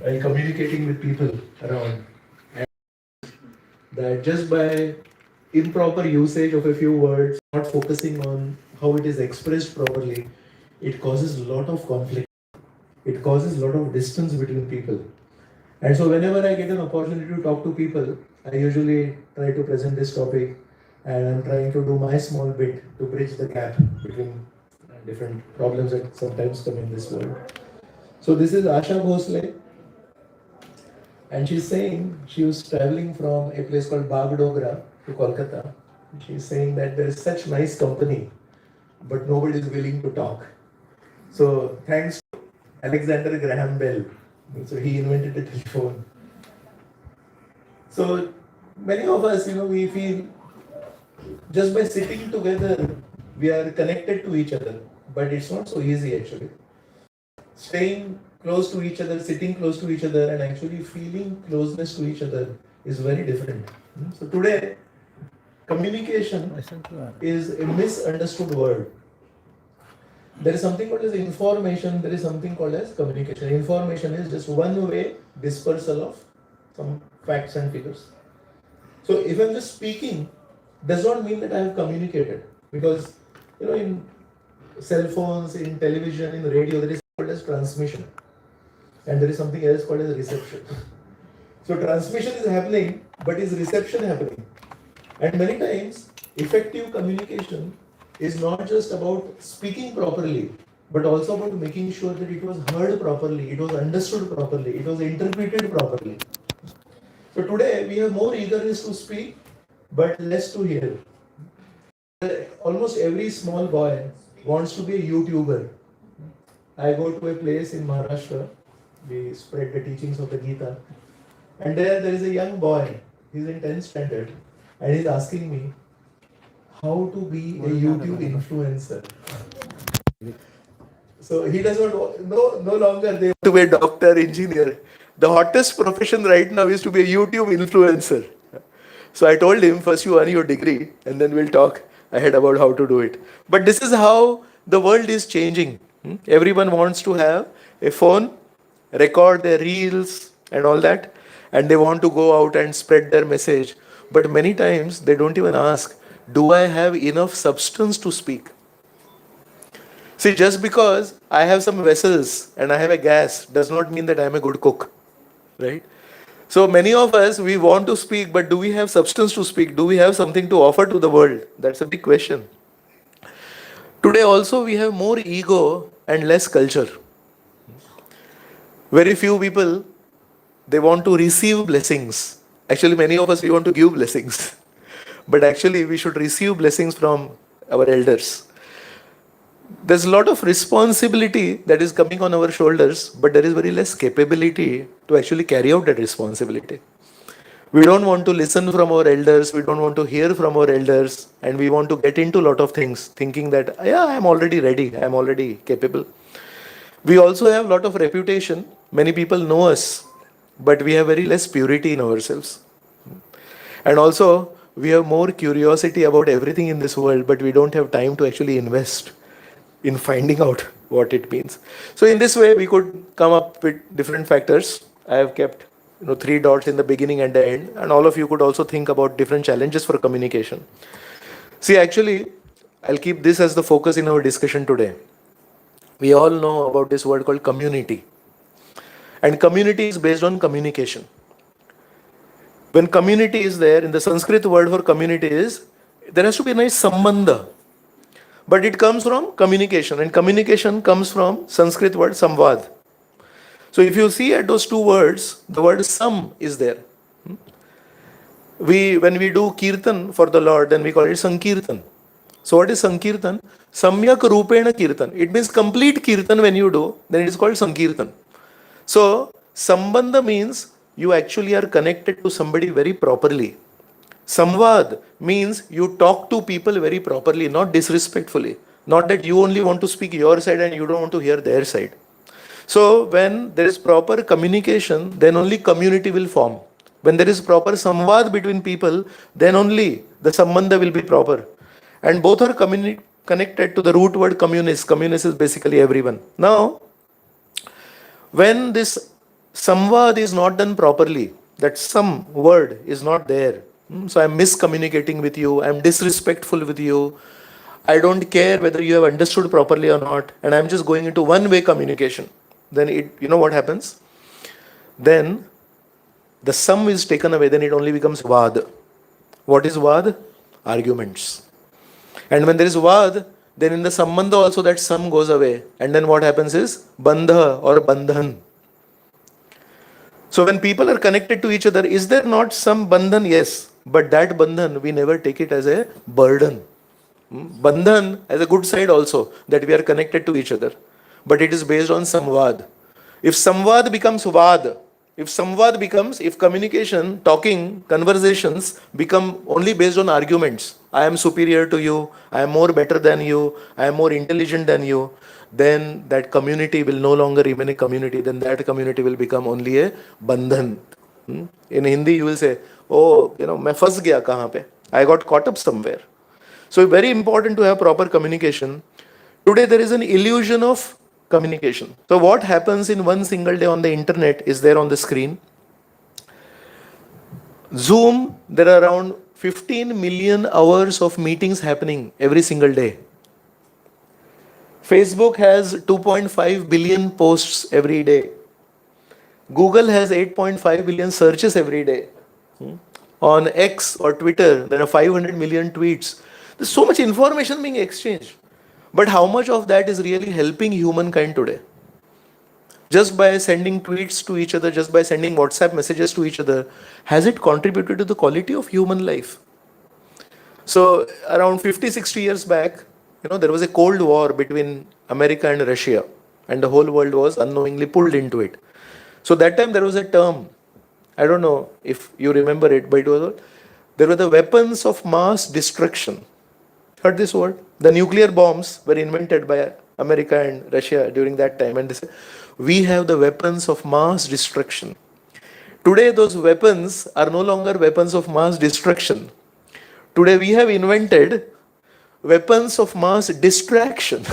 while communicating with people around, and that just by improper usage of a few words, not focusing on how it is expressed properly, it causes a lot of conflict. It causes a lot of distance between people. And so, whenever I get an opportunity to talk to people, I usually try to present this topic, and I'm trying to do my small bit to bridge the gap between different problems that sometimes come in this world. So, this is Asha Bhosle, and she's saying she was traveling from a place called Bagdogra to Kolkata. She's saying that there is such nice company, but nobody is willing to talk. So, thanks to Alexander Graham Bell. So, he invented the telephone. So, many of us, we feel just by sitting together, we are connected to each other. But it's not so easy actually. Staying close to each other, sitting close to each other, and actually feeling closeness to each other is very different. So today, communication is a misunderstood word. There is something called as information, there is something called as communication. Information is just one way dispersal of some facts and figures. So if I'm just speaking, does not mean that I have communicated. Because in cell phones, in television, in radio, there is called as transmission. And there is something else called as reception. So transmission is happening, but is reception happening? And many times, effective communication is not just about speaking properly, but also about making sure that it was heard properly, it was understood properly, it was interpreted properly. So today we have more eagerness to speak, but less to hear. Almost every small boy wants to be a YouTuber. I go to a place in Maharashtra, we spread the teachings of the Gita, and there is a young boy, he's in 10th standard, and he's asking me how to be a YouTube influencer. So he does not, no longer they want to be a doctor, engineer. The hottest profession right now is to be a YouTube influencer. So I told him, first you earn your degree, and then we'll talk ahead about how to do it. But this is how the world is changing. Everyone wants to have a phone, record their reels and all that, and they want to go out and spread their message. But many times they don't even ask, do I have enough substance to speak? See, just because I have some vessels and I have a gas does not mean that I am a good cook, right? So many of us, we want to speak, but do we have substance to speak? Do we have something to offer to the world? That's a big question. Today also we have more ego and less culture. Very few people, they want to receive blessings. Actually, many of us, we want to give blessings. But actually, we should receive blessings from our elders. There's a lot of responsibility that is coming on our shoulders, but there is very less capability to actually carry out that responsibility. We don't want to listen from our elders, we don't want to hear from our elders, and we want to get into a lot of things thinking that, yeah, I'm already ready, I'm already capable. We also have a lot of reputation. Many people know us, but we have very less purity in ourselves. And also, we have more curiosity about everything in this world, but we don't have time to actually invest in finding out what it means. So in this way, we could come up with different factors. I have kept 3 dots in the beginning and the end, and all of you could also think about different challenges for communication. See, actually, I'll keep this as the focus in our discussion today. We all know about this word called community. And community is based on communication. When community is there, in the Sanskrit word for community is, there has to be a nice sambandha. But it comes from communication, and communication comes from Sanskrit word samvad. So if you see at those two words, the word sam is there. When we do kirtan for the Lord, then we call it sankirtan. So what is sankirtan? Samyak rupena kirtan. It means complete kirtan when you do, then it is called sankirtan. So sambandha means you actually are connected to somebody very properly. Samvad means you talk to people very properly, not disrespectfully. Not that you only want to speak your side and you don't want to hear their side. So when there is proper communication, then only community will form. When there is proper samvad between people, then only the sambandha will be proper. And both are connected to the root word communis. Communis is basically everyone. Now, when this samvad is not done properly, that some word is not there. So I'm miscommunicating with you, I'm disrespectful with you, I don't care whether you have understood properly or not, and I'm just going into one-way communication. Then you know what happens? Then the sum is taken away, then it only becomes vad. What is vad? Arguments. And when there is vad, then in the sambandha also that sum goes away. And then what happens is bandha or bandhan. So when people are connected to each other, is there not some bandhan? Yes. But that bandhan, we never take it as a burden. Bandhan has a good side also, that we are connected to each other. But it is based on samvad. If samvad becomes vad, if communication, talking, conversations become only based on arguments, I am superior to you, I am more better than you, I am more intelligent than you, then that community will no longer remain a community, then that community will become only a bandhan. In Hindi you will say, oh, मैं फंस गया कहाँ पे, I got caught up somewhere. So very important to have proper communication. Today there is an illusion of communication. So what happens in one single day on the internet is there on the screen. Zoom, there are around 15 million hours of meetings happening every single day. Facebook has 2.5 billion posts every day. Google has 8.5 billion searches every day. On X or Twitter, there are 500 million tweets. There's so much information being exchanged. But how much of that is really helping humankind today? Just by sending tweets to each other, just by sending WhatsApp messages to each other, has it contributed to the quality of human life? So around 50, 60 years back, there was a Cold War between America and Russia, and the whole world was unknowingly pulled into it. So that time there was a term, I don't know if you remember it, but there were the weapons of mass destruction. Heard this word? The nuclear bombs were invented by America and Russia during that time, and they said, we have the weapons of mass destruction. Today those weapons are no longer weapons of mass destruction. Today we have invented weapons of mass distraction.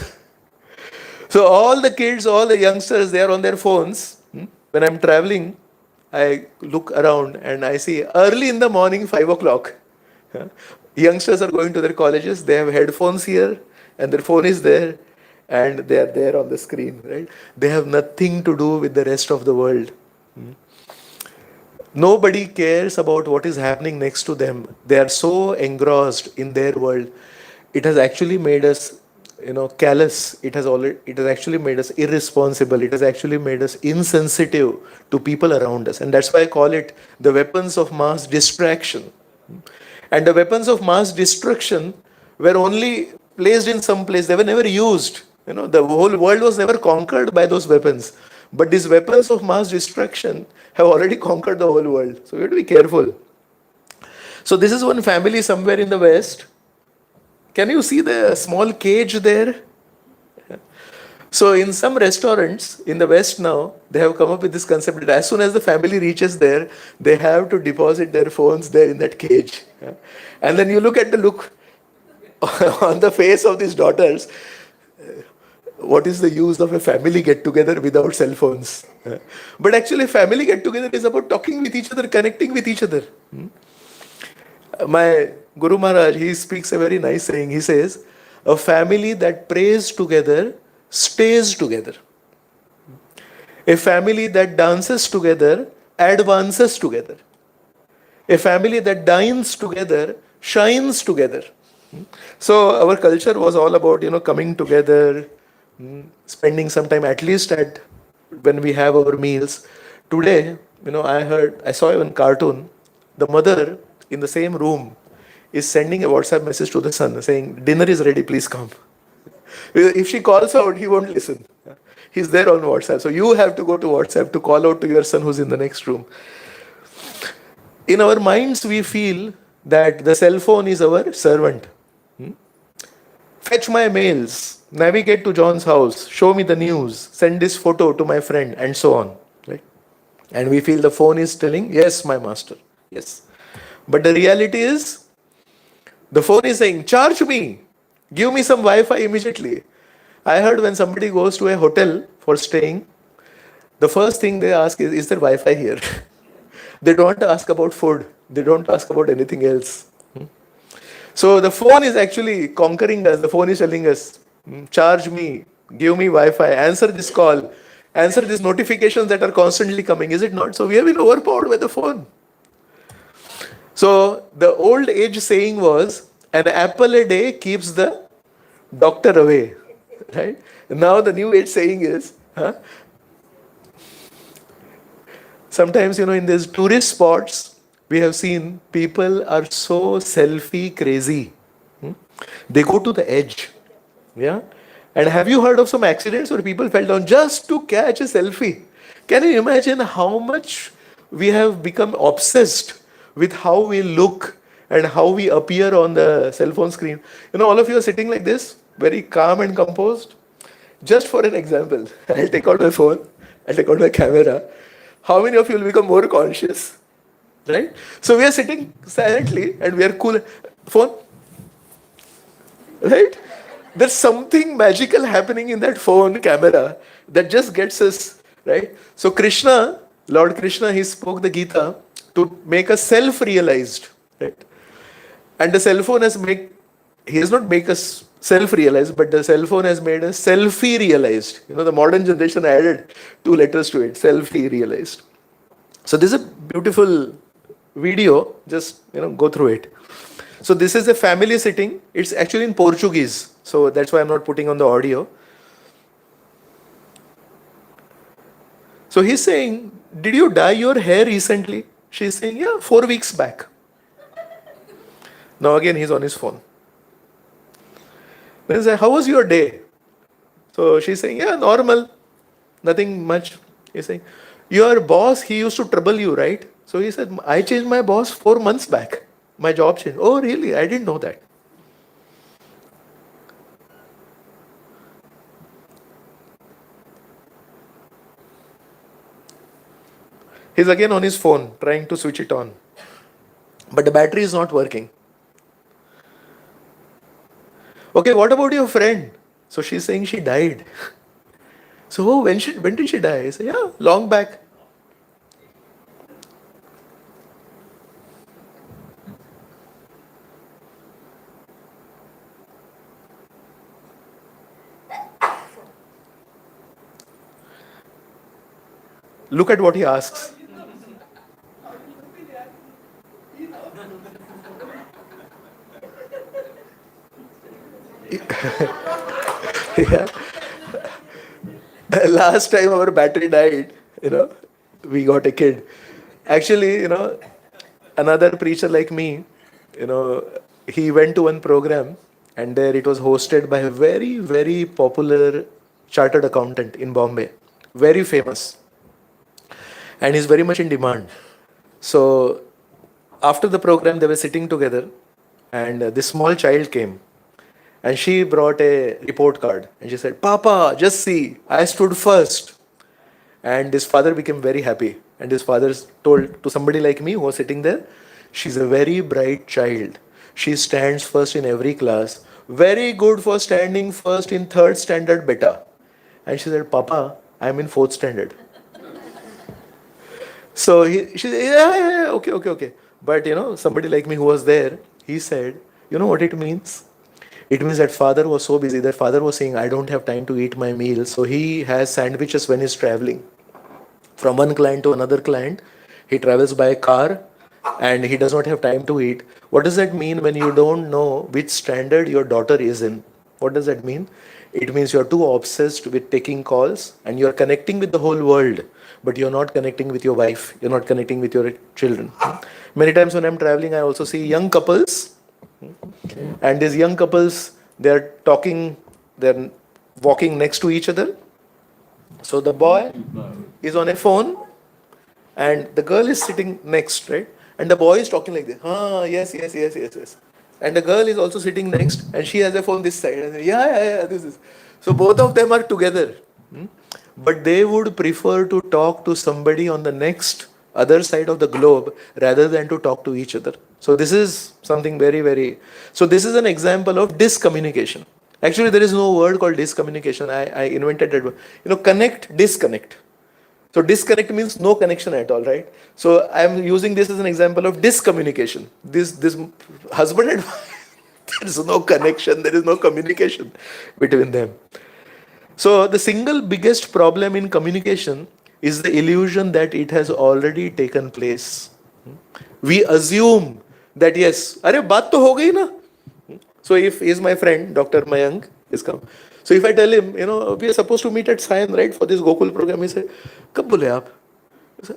So all the kids, all the youngsters, they are on their phones. When I'm traveling, I look around and I see early in the morning, 5 o'clock, youngsters are going to their colleges, they have headphones here and their phone is there and they are there on the screen, right? They have nothing to do with the rest of the world. Nobody cares about what is happening next to them. They are so engrossed in their world. It has actually made us, callous. It has actually made us irresponsible. It has actually made us insensitive to people around us. And that's why I call it the weapons of mass distraction. And the weapons of mass destruction were only placed in some place. They were never used. The whole world was never conquered by those weapons. But these weapons of mass destruction have already conquered the whole world. So we have to be careful. So this is one family somewhere in the West. Can you see the small cage there? So in some restaurants in the West now, they have come up with this concept that as soon as the family reaches there, they have to deposit their phones there in that cage. And then you look at the look on the face of these daughters. What is the use of a family get-together without cell phones? But actually, family get-together is about talking with each other, connecting with each other. My Guru Maharaj, he speaks a very nice saying. He says, a family that prays together stays together. A family that dances together advances together. A family that dines together shines together. So our culture was all about, coming together, spending some time at least when we have our meals. Today, I saw one cartoon. The mother in the same room is sending a WhatsApp message to the son saying, dinner is ready, please come. If she calls out, he won't listen. He's there on WhatsApp. So you have to go to WhatsApp to call out to your son who's in the next room. In our minds, we feel that the cell phone is our servant. Fetch my mails, navigate to John's house, show me the news, send this photo to my friend, and so on. Right? And we feel the phone is telling, yes, my master. Yes. But the reality is, the phone is saying, charge me, give me some Wi-Fi immediately. I heard when somebody goes to a hotel for staying, the first thing they ask is there Wi-Fi here? They don't ask about food. They don't ask about anything else. So the phone is actually conquering us. The phone is telling us, charge me, give me Wi-Fi, answer this call, answer these notifications that are constantly coming. Is it not? So we have been overpowered by the phone. So the old age saying was, an apple a day keeps the doctor away. Right? Now the new age saying is, sometimes, in these tourist spots, we have seen people are so selfie crazy. They go to the edge. Yeah. And have you heard of some accidents where people fell down just to catch a selfie? Can you imagine how much we have become obsessed with how we look and how we appear on the cell phone screen? All of you are sitting like this, very calm and composed. Just for an example, I'll take out my phone, I'll take out my camera. How many of you will become more conscious? Right? So we are sitting silently and we are cool. Phone? Right? There's something magical happening in that phone camera that just gets us, right? So Krishna, Lord Krishna, he spoke the Gita to make us self-realized, right? And the cell phone he has not make us self-realized, but the cell phone has made us selfie-realized. The modern generation added 2 letters to it, selfie-realized. So this is a beautiful video, just, go through it. So this is a family sitting. It's actually in Portuguese. So that's why I'm not putting on the audio. So he's saying, did you dye your hair recently? She's saying, yeah, 4 weeks back. Now again, he's on his phone. Then he says, how was your day? So she's saying, yeah, normal. Nothing much. He's saying, your boss, he used to trouble you, right? So he said, I changed my boss 4 months back. My job changed. Oh, really? I didn't know that. He's again on his phone, trying to switch it on. But the battery is not working. Okay, what about your friend? So she's saying she died. So when did she die? I say, yeah, long back. Look at what he asks. Yeah. Last time our battery died, we got a kid. Actually, another preacher like me, he went to one program and there it was hosted by a very, very popular chartered accountant in Bombay. Very famous. And he's very much in demand. So after the program, they were sitting together and this small child came. And she brought a report card and she said, Papa, just see, I stood first. And his father became very happy. And his father told to somebody like me who was sitting there, she's a very bright child. She stands first in every class. Very good for standing first in 3rd standard beta. And she said, Papa, I'm in 4th standard. So she said, yeah, okay. But somebody like me who was there, he said, you know what it means? It means that father was so busy that father was saying, I don't have time to eat my meal. So he has sandwiches when he's traveling. From one client to another client, he travels by car and he does not have time to eat. What does that mean when you don't know which standard your daughter is in? What does that mean? It means you're too obsessed with taking calls and you're connecting with the whole world, but you're not connecting with your wife. You're not connecting with your children. Many times when I'm traveling, I also see young couples. And these young couples, they're talking, they're walking next to each other. So the boy is on a phone and the girl is sitting next, right? And the boy is talking like this. Yes. And the girl is also sitting next and she has a phone this side. And yeah, this is. So both of them are together. But they would prefer to talk to somebody on the next other side of the globe rather than to talk to each other. So this is something very, very... So this is an example of discommunication. Actually, there is no word called discommunication. I invented that word. Connect, disconnect. So disconnect means no connection at all, right? So I'm using this as an example of discommunication. This husband and wife, there is no connection, there is no communication between them. So the single biggest problem in communication is the illusion that it has already taken place. We assume that yes, अरे बात तो हो गई ना. So if he is my friend, Dr. Mayank is come. So if I tell him, we are supposed to meet at Sion, right, for this Gokul program, he said, कब बोले आप?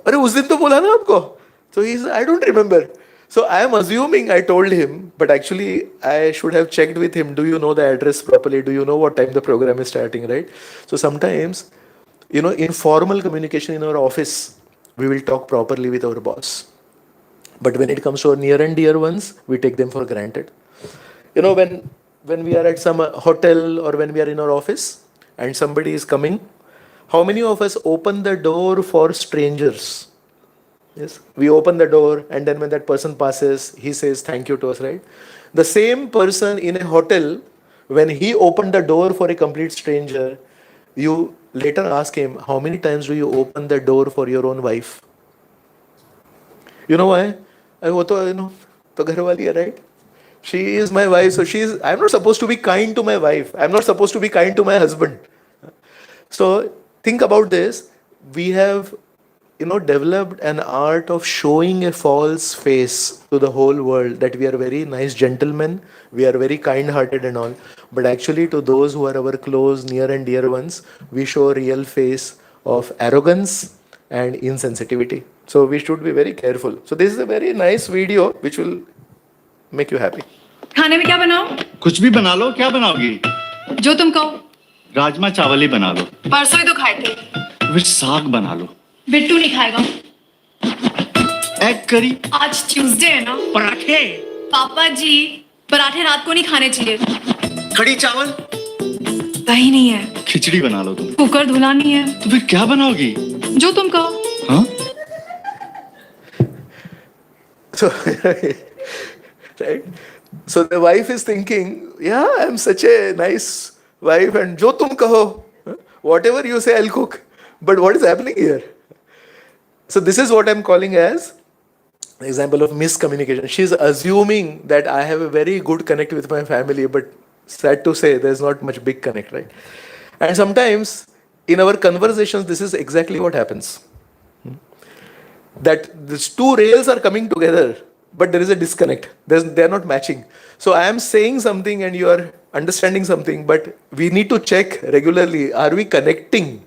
अरे उस दिन तो बोला ना आपको. So he said, I don't remember. So I am assuming I told him, but actually I should have checked with him. Do you know the address properly? Do you know what time the program is starting, right? So sometimes, in formal communication in our office, we will talk properly with our boss. But when it comes to our near and dear ones, we take them for granted. When we are at some hotel or when we are in our office and somebody is coming, how many of us open the door for strangers? Yes, we open the door and then when that person passes, he says thank you to us, right? The same person in a hotel, when he opened the door for a complete stranger, you later ask him, how many times do you open the door for your own wife? You know why? वो तो घर वाली है, right? She is my wife, so I'm not supposed to be kind to my wife. I'm not supposed to be kind to my husband. So think about this. We have, developed an art of showing a false face to the whole world that we are very nice gentlemen, we are very kind-hearted and all. But actually to those who are our close, near and dear ones, we show a real face of arrogance and insensitivity. So we should be very careful. So this is a very nice video which will make you happy. खाने में क्या बनाओ? कुछ भी बना लो. क्या बनाओगी? जो तुम कहो. राजमा चावल ही बना लो. परसों ही तो खाए थे. फिर साग बना लो. बिट्टू नहीं खाएगा. Egg curry. आज ट्यूसडे है ना. पराठे. पापा जी, पराठे रात को नहीं खाने चाहिए. कड़ी चावल. दही नहीं है. खिचड़ी बना लो तुम. कुकर धुला नहीं है. तो फिर क्या बनाओगी? जो तुम कहो. हाँ? So, right? So the wife is thinking, yeah, I'm such a nice wife and jo tum kaho, whatever you say, I'll cook. But what is happening here? So this is what I'm calling as an example of miscommunication. She's assuming that I have a very good connect with my family, but sad to say, there's not much big connect, right? And sometimes in our conversations, this is exactly what happens. That these two rails are coming together, but there is a disconnect. They are not matching. So I am saying something and you are understanding something, but we need to check regularly. Are we connecting?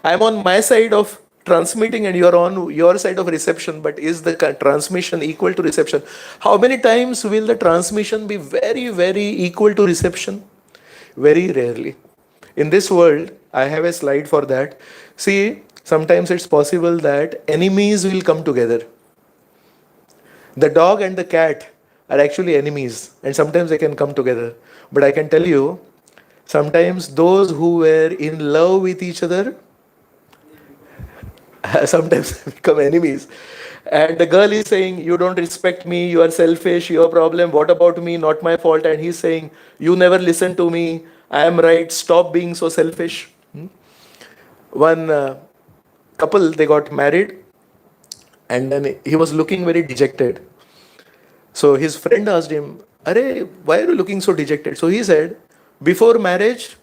I am on my side of transmitting and you are on your side of reception, but is the transmission equal to reception? How many times will the transmission be very, very equal to reception? Very rarely. In this world, I have a slide for that. See, sometimes it's possible that enemies will come together. The dog and the cat are actually enemies, and sometimes they can come together. But I can tell you, sometimes those who were in love with each other sometimes become enemies. And the girl is saying, you don't respect me, you are selfish, your problem, what about me, not my fault. And he's saying, you never listen to me, I am right, stop being so selfish. One couple, they got married and then he was looking very dejected. So his friend asked him, Arey, why are you looking so dejected? So he said, before marriage,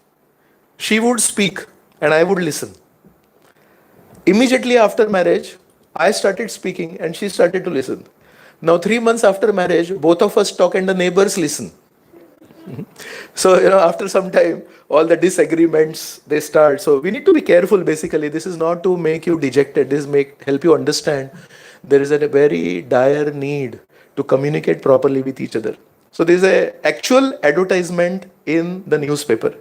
she would speak and I would listen. Immediately after marriage, I started speaking and she started to listen. Now 3 months after marriage, both of us talk and the neighbors listen. So, after some time, all the disagreements, they start. So we need to be careful, basically. This is not to make you dejected. This help you understand there is a very dire need to communicate properly with each other. So there is an actual advertisement in the newspaper.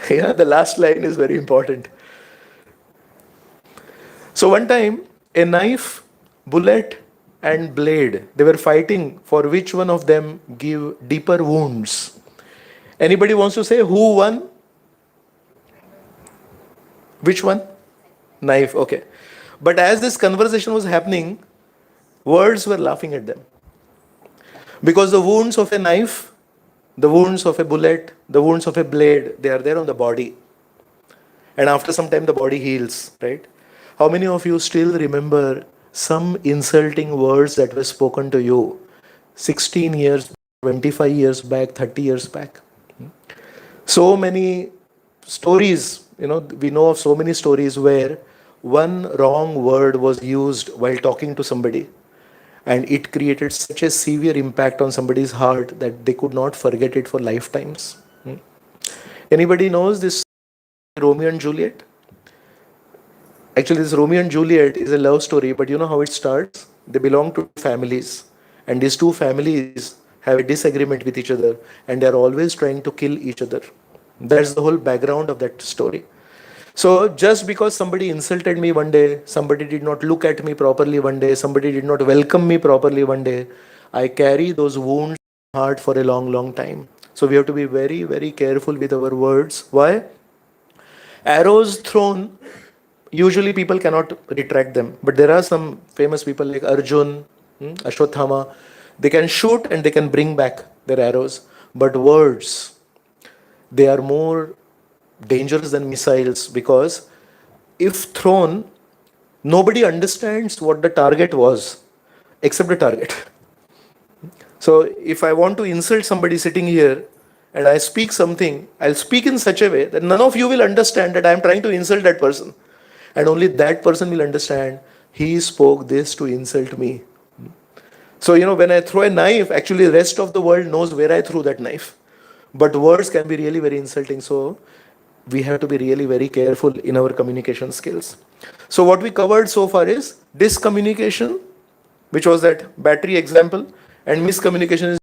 Yeah, the last line is very important. So one time, a knife, bullet, and blade, they were fighting for which one of them give deeper wounds. Anybody wants to say who won? Which one? Knife, okay. But as this conversation was happening, words were laughing at them. Because the wounds of a knife, The wounds of a bullet, the wounds of a blade, they are there on the body. And after some time, the body heals, right? How many of you still remember some insulting words that were spoken to you 16 years, 25 years back, 30 years back? So many stories, we know of so many stories where one wrong word was used while talking to somebody, and it created such a severe impact on somebody's heart that they could not forget it for lifetimes. Anybody knows this Romeo and Juliet? Actually, this Romeo and Juliet is a love story, but you know how it starts? They belong to families, and these two families have a disagreement with each other, and they are always trying to kill each other. That's the whole background of that story. So just because somebody insulted me one day, somebody did not look at me properly one day, somebody did not welcome me properly one day, I carry those wounds in my heart for a long, long time. So we have to be very, very careful with our words. Why? Arrows thrown, usually people cannot retract them. But there are some famous people like Arjun, Ashwatthama. They can shoot and they can bring back their arrows. But words, they are more dangerous than missiles, because if thrown, nobody understands what the target was except the target. So if I want to insult somebody sitting here and I speak something, I'll speak in such a way that none of you will understand that I'm trying to insult that person. And only that person will understand he spoke this to insult me. So, when I throw a knife, actually the rest of the world knows where I threw that knife. But words can be really very insulting. So we have to be really very careful in our communication skills. So what we covered so far is discommunication, which was that battery example, and miscommunication is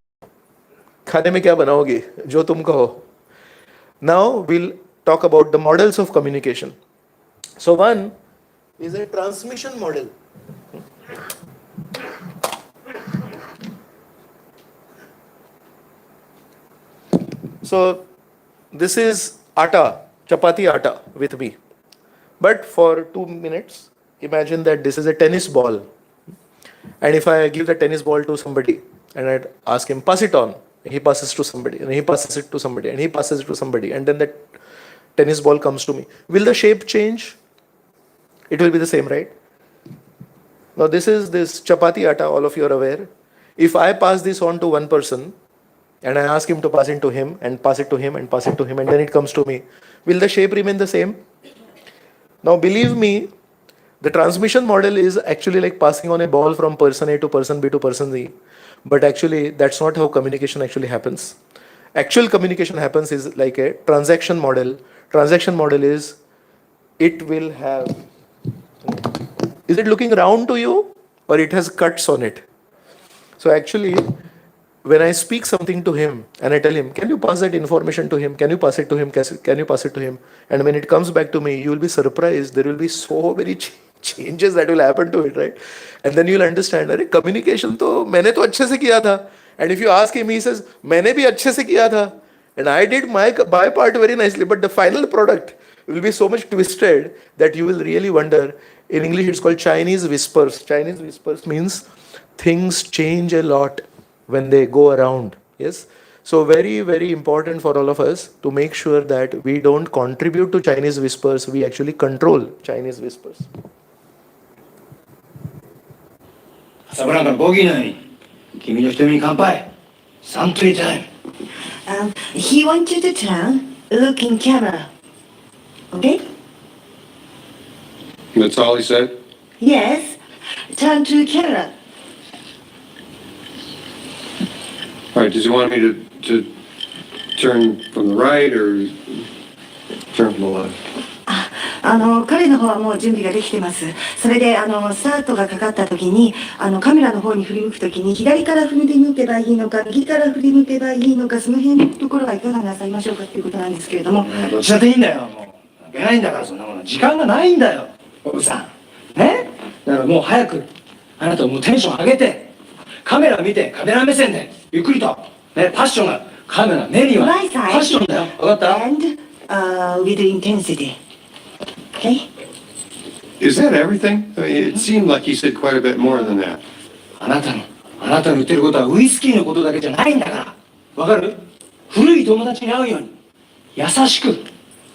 खाने में क्या बनाओगे जो तुम कहो. Now we'll talk about the models of communication. So one is a transmission model. So this is atta, chapati atta with me. But for 2 minutes, imagine that this is a tennis ball. And if I give the tennis ball to somebody and I'd ask him, pass it on, he passes to somebody, and he passes it to somebody, and he passes it to somebody, and then that tennis ball comes to me. Will the shape change? It will be the same, right? Now this is this chapati atta, all of you are aware. If I pass this on to one person, and I ask him to pass it to him, and pass it to him, and pass it to him, and then it comes to me, will the shape remain the same? Now believe me, the transmission model is actually like passing on a ball from person A to person B to person Z. But actually, that's not how communication actually happens. Actual communication happens is like a transaction model. Transaction model is, it will have, is it looking round to you or it has cuts on it? So actually, when I speak something to him and I tell him, can you pass that information to him? Can you pass it to him? Can you pass it to him? And when it comes back to me, you will be surprised. There will be so many changes that will happen to it, right? And then you'll understand, अरे communication तो मैंने तो अच्छे से किया था. And if you ask him, he says, मैंने भी अच्छे से किया था. And I did my part very nicely. But the final product will be so much twisted that you will really wonder. In English, it's called Chinese whispers. Chinese whispers means things change a lot when they go around. Yes. So very, very important for all of us to make sure that we don't contribute to Chinese whispers. We actually control Chinese whispers. 朝ブランカのボギーのように君の瞳に乾杯 3 3 time He wants you to turn, look in camera. Okay? That's all he said? Yes. Turn to camera. All right, does he want me to turn from the right or turn from the left? 彼の方はもう準備ができてます。それでスタートがかかった時にカメラの方に振り向く時に左から振り向けばいいのか右から振り向けばいいのか、その辺のところはいかがなさいましょうかということなんですけれども。どっちだっていいんだよ。もういけないんだから、そんなもの時間がないんだよ奥さんね。だからもう早くあなたもうテンション上げてカメラ見て、カメラ目線でゆっくりとね、パッションがカメラ目にはパッションだよ。分かった？ And with intensity. Okay? Is that everything? I mean, it seemed like he said quite a bit more than that. あなたの言ってることはウイスキーのことだけじゃないんだから。わかる？古い友達に会うように優しく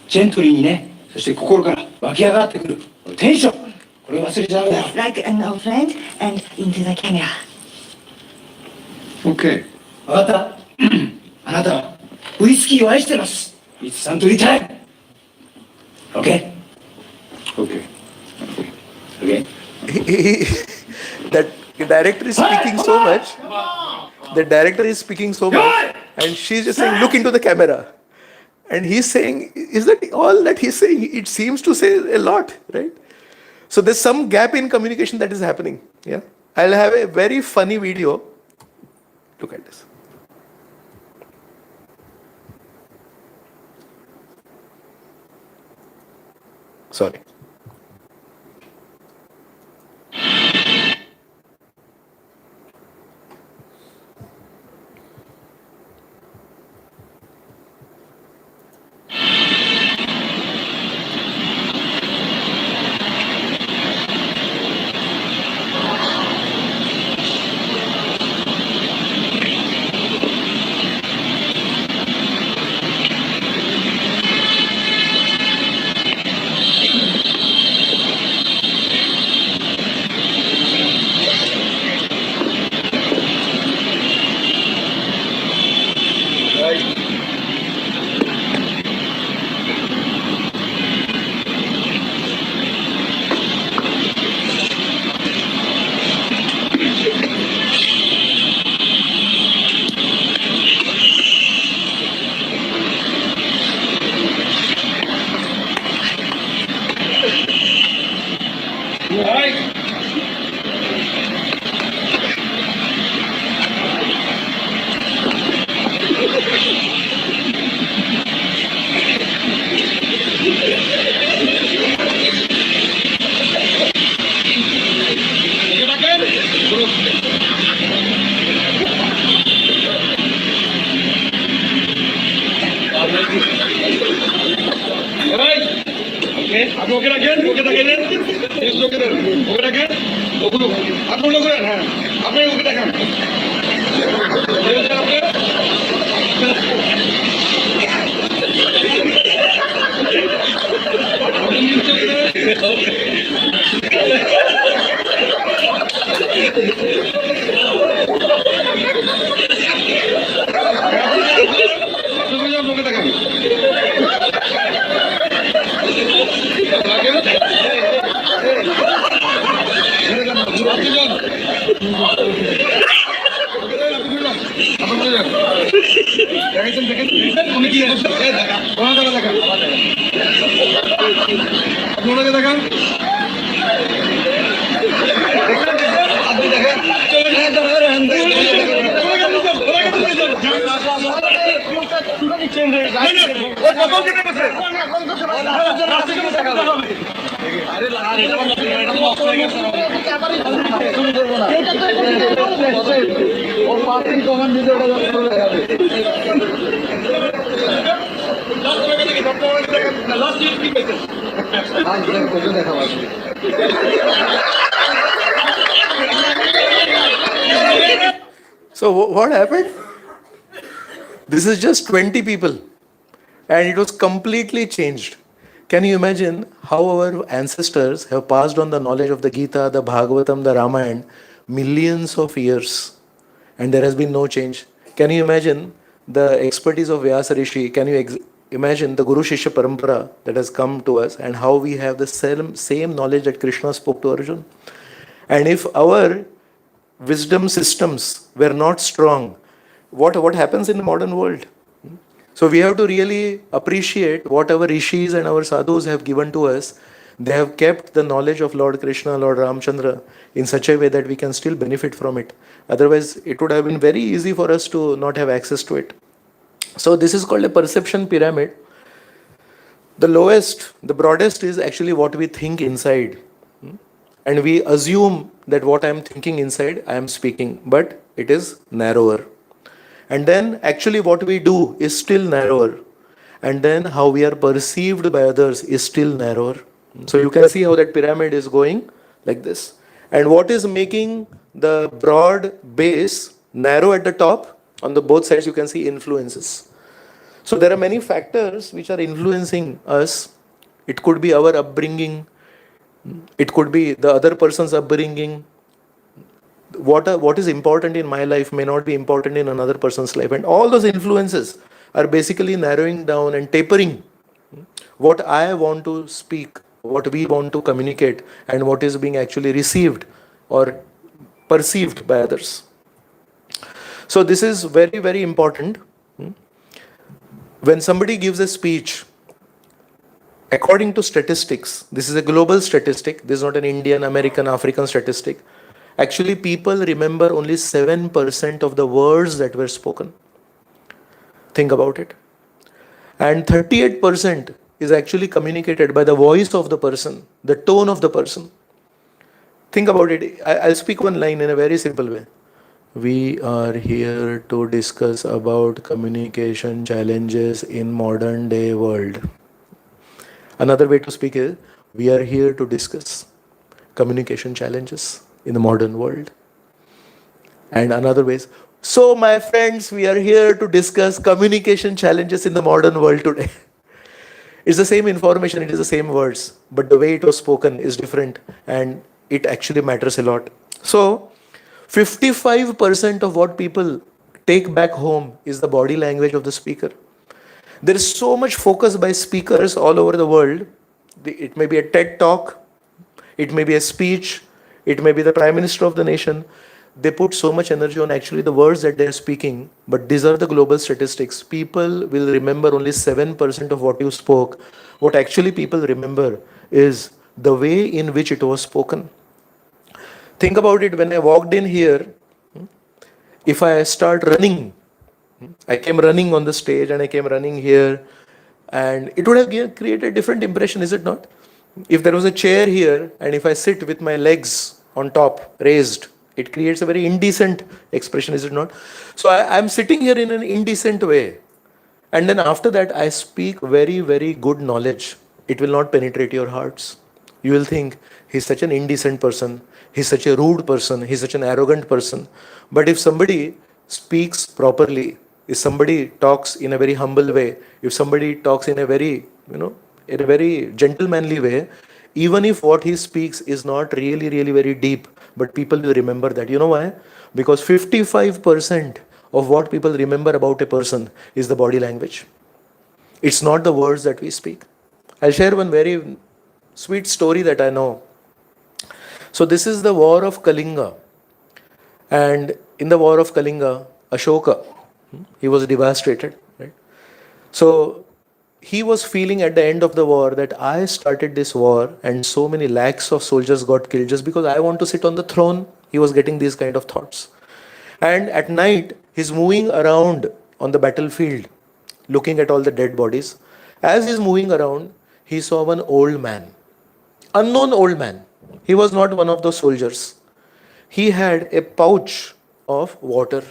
ジェントリーにね、そして心から湧き上がってくるテンション、これ忘れちゃダメだよ。 Like an old friend and into the camera. Okay. 分かった？あなたはウイスキーを愛してます。It's Suntory time. Okay? Okay. Okay? That director is speaking so much. The director is speaking so much, and she's just saying, "Look into the camera," and he's saying, "Is that all that he's saying?" It seems to say a lot, right? So there's some gap in communication that is happening. Yeah, I'll have a very funny video. Look at this. Sorry. So what happened? This is just 20 people, and it was completely changed. Can you imagine how our ancestors have passed on the knowledge of the Gita, the Bhagavatam, the Ramayana, millions of years, and there has been no change? Can you imagine the expertise of Vyasa Rishi? Can you imagine the Guru Shishya Parampara that has come to us, and how we have the same knowledge that Krishna spoke to Arjuna? And if our wisdom systems were not strong, what happens in the modern world? So we have to really appreciate what our rishis and our sadhus have given to us. They have kept the knowledge of Lord Krishna, Lord Ramchandra in such a way that we can still benefit from it. Otherwise, it would have been very easy for us to not have access to it. So this is called a perception pyramid. The lowest, the broadest is actually what we think inside. And we assume that what I am thinking inside, I am speaking, but it is narrower. And then actually what we do is still narrower. And then how we are perceived by others is still narrower. So you can see how that pyramid is going like this. And what is making the broad base narrow at the top? On the both sides you can see influences. So there are many factors which are influencing us. It could be our upbringing, it could be the other person's upbringing. What is important in my life may not be important in another person's life. And all those influences are basically narrowing down and tapering what I want to speak, what we want to communicate, and what is being actually received or perceived by others. So this is very, very important. When somebody gives a speech, according to statistics, this is a global statistic, this is not an Indian, American, African statistic. Actually, people remember only 7% of the words that were spoken. Think about it. And 38% is actually communicated by the voice of the person, the tone of the person. Think about it. I'll speak one line in a very simple way. We are here to discuss about communication challenges in modern day world. Another way to speak is, we are here to discuss communication challenges in the modern world. And another way is, so my friends, we are here to discuss communication challenges in the modern world today. It's the same information, it is the same words, but the way it was spoken is different, and it actually matters a lot. So 55% of what people take back home is the body language of the speaker. There is so much focus by speakers all over the world. It may be a TED talk, it may be a speech, it may be the Prime Minister of the nation. They put so much energy on actually the words that they are speaking, but these are the global statistics. People will remember only 7% of what you spoke. What actually people remember is the way in which it was spoken. Think about it, when I walked in here, if I start running, I came running on the stage and I came running here, and it would have created a different impression, is it not? If there was a chair here and if I sit with my legs on top, raised, it creates a very indecent expression, is it not? So I'm sitting here in an indecent way. And then after that, I speak very, very good knowledge. It will not penetrate your hearts. You will think, he's such an indecent person, he's such a rude person, he's such an arrogant person. But if somebody speaks properly, if somebody talks in a very humble way, if somebody talks in a very, in a very gentlemanly way, even if what he speaks is not really, really very deep, but people will remember that. You know why? Because 55% of what people remember about a person is the body language. It's not the words that we speak. I'll share one very sweet story that I know. So this is the war of Kalinga. And in the war of Kalinga, Ashoka, he was devastated. Right? So he was feeling at the end of the war that I started this war and so many lakhs of soldiers got killed just because I want to sit on the throne. He was getting these kind of thoughts. And at night, he's moving around on the battlefield, looking at all the dead bodies. As he's moving around, he saw one old man, unknown old man. He was not one of those soldiers. He had a pouch of water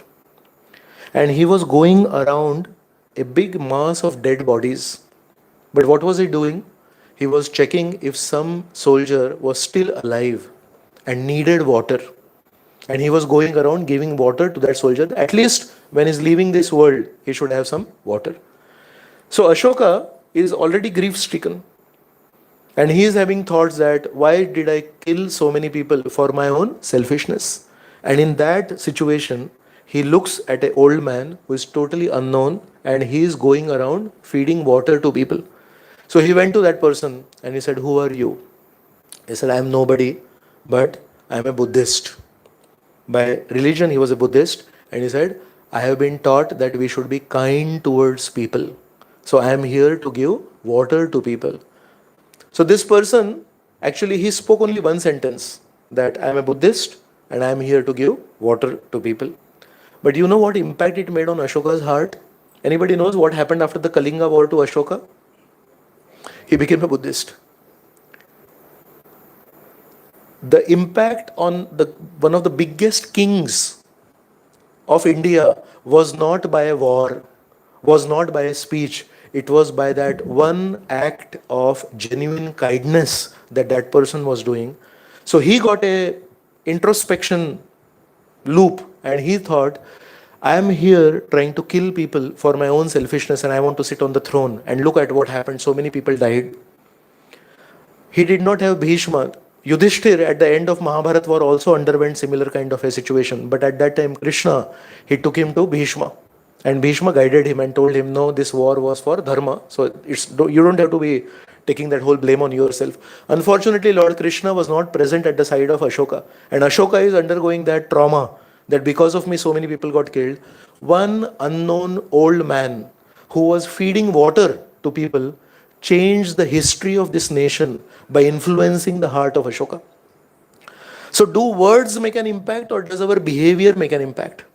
and he was going around a big mass of dead bodies. But what was he doing? He was checking if some soldier was still alive and needed water. And he was going around giving water to that soldier. At least when he's leaving this world, he should have some water. So Ashoka is already grief-stricken. And he is having thoughts that, why did I kill so many people for my own selfishness? And in that situation, he looks at an old man who is totally unknown and he is going around feeding water to people. So he went to that person and he said, who are you? He said, I am nobody, but I am a Buddhist. By religion, he was a Buddhist. And he said, I have been taught that we should be kind towards people. So I am here to give water to people. So this person, actually, he spoke only one sentence, that I am a Buddhist and I am here to give water to people. But you know what impact it made on Ashoka's heart? Anybody knows what happened after the Kalinga war to Ashoka? He became a Buddhist. The impact on one of the biggest kings of India was not by a war, was not by a speech. It was by that one act of genuine kindness that that person was doing. So he got a introspection loop and he thought, I am here trying to kill people for my own selfishness and I want to sit on the throne. And look at what happened. So many people died. He did not have Bhishma. Yudhishthir at the end of Mahabharat war also underwent similar kind of a situation. But at that time, Krishna, he took him to Bhishma. And Bhishma guided him and told him, no, this war was for dharma. So you don't have to be taking that whole blame on yourself. Unfortunately, Lord Krishna was not present at the side of Ashoka. And Ashoka is undergoing that trauma that because of me so many people got killed. One unknown old man who was feeding water to people changed the history of this nation by influencing the heart of Ashoka. So do words make an impact or does our behavior make an impact?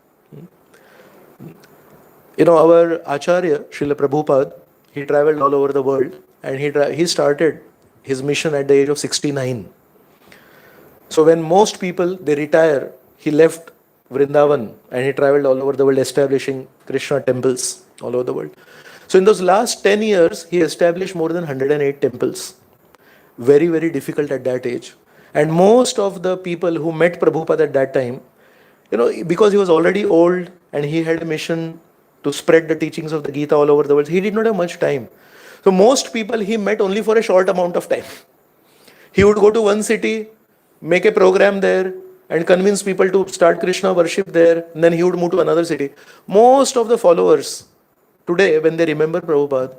You know, our Acharya, Srila Prabhupada, he traveled all over the world and he started his mission at the age of 69. So when most people, they retire, he left Vrindavan and he traveled all over the world establishing Krishna temples all over the world. So in those last 10 years, he established more than 108 temples. Very, very difficult at that age. And most of the people who met Prabhupada at that time, you know, because he was already old and he had a mission to spread the teachings of the Gita all over the world, he did not have much time. So most people he met only for a short amount of time. He would go to one city, make a program there, and convince people to start Krishna worship there, and then he would move to another city. Most of the followers today, when they remember Prabhupada,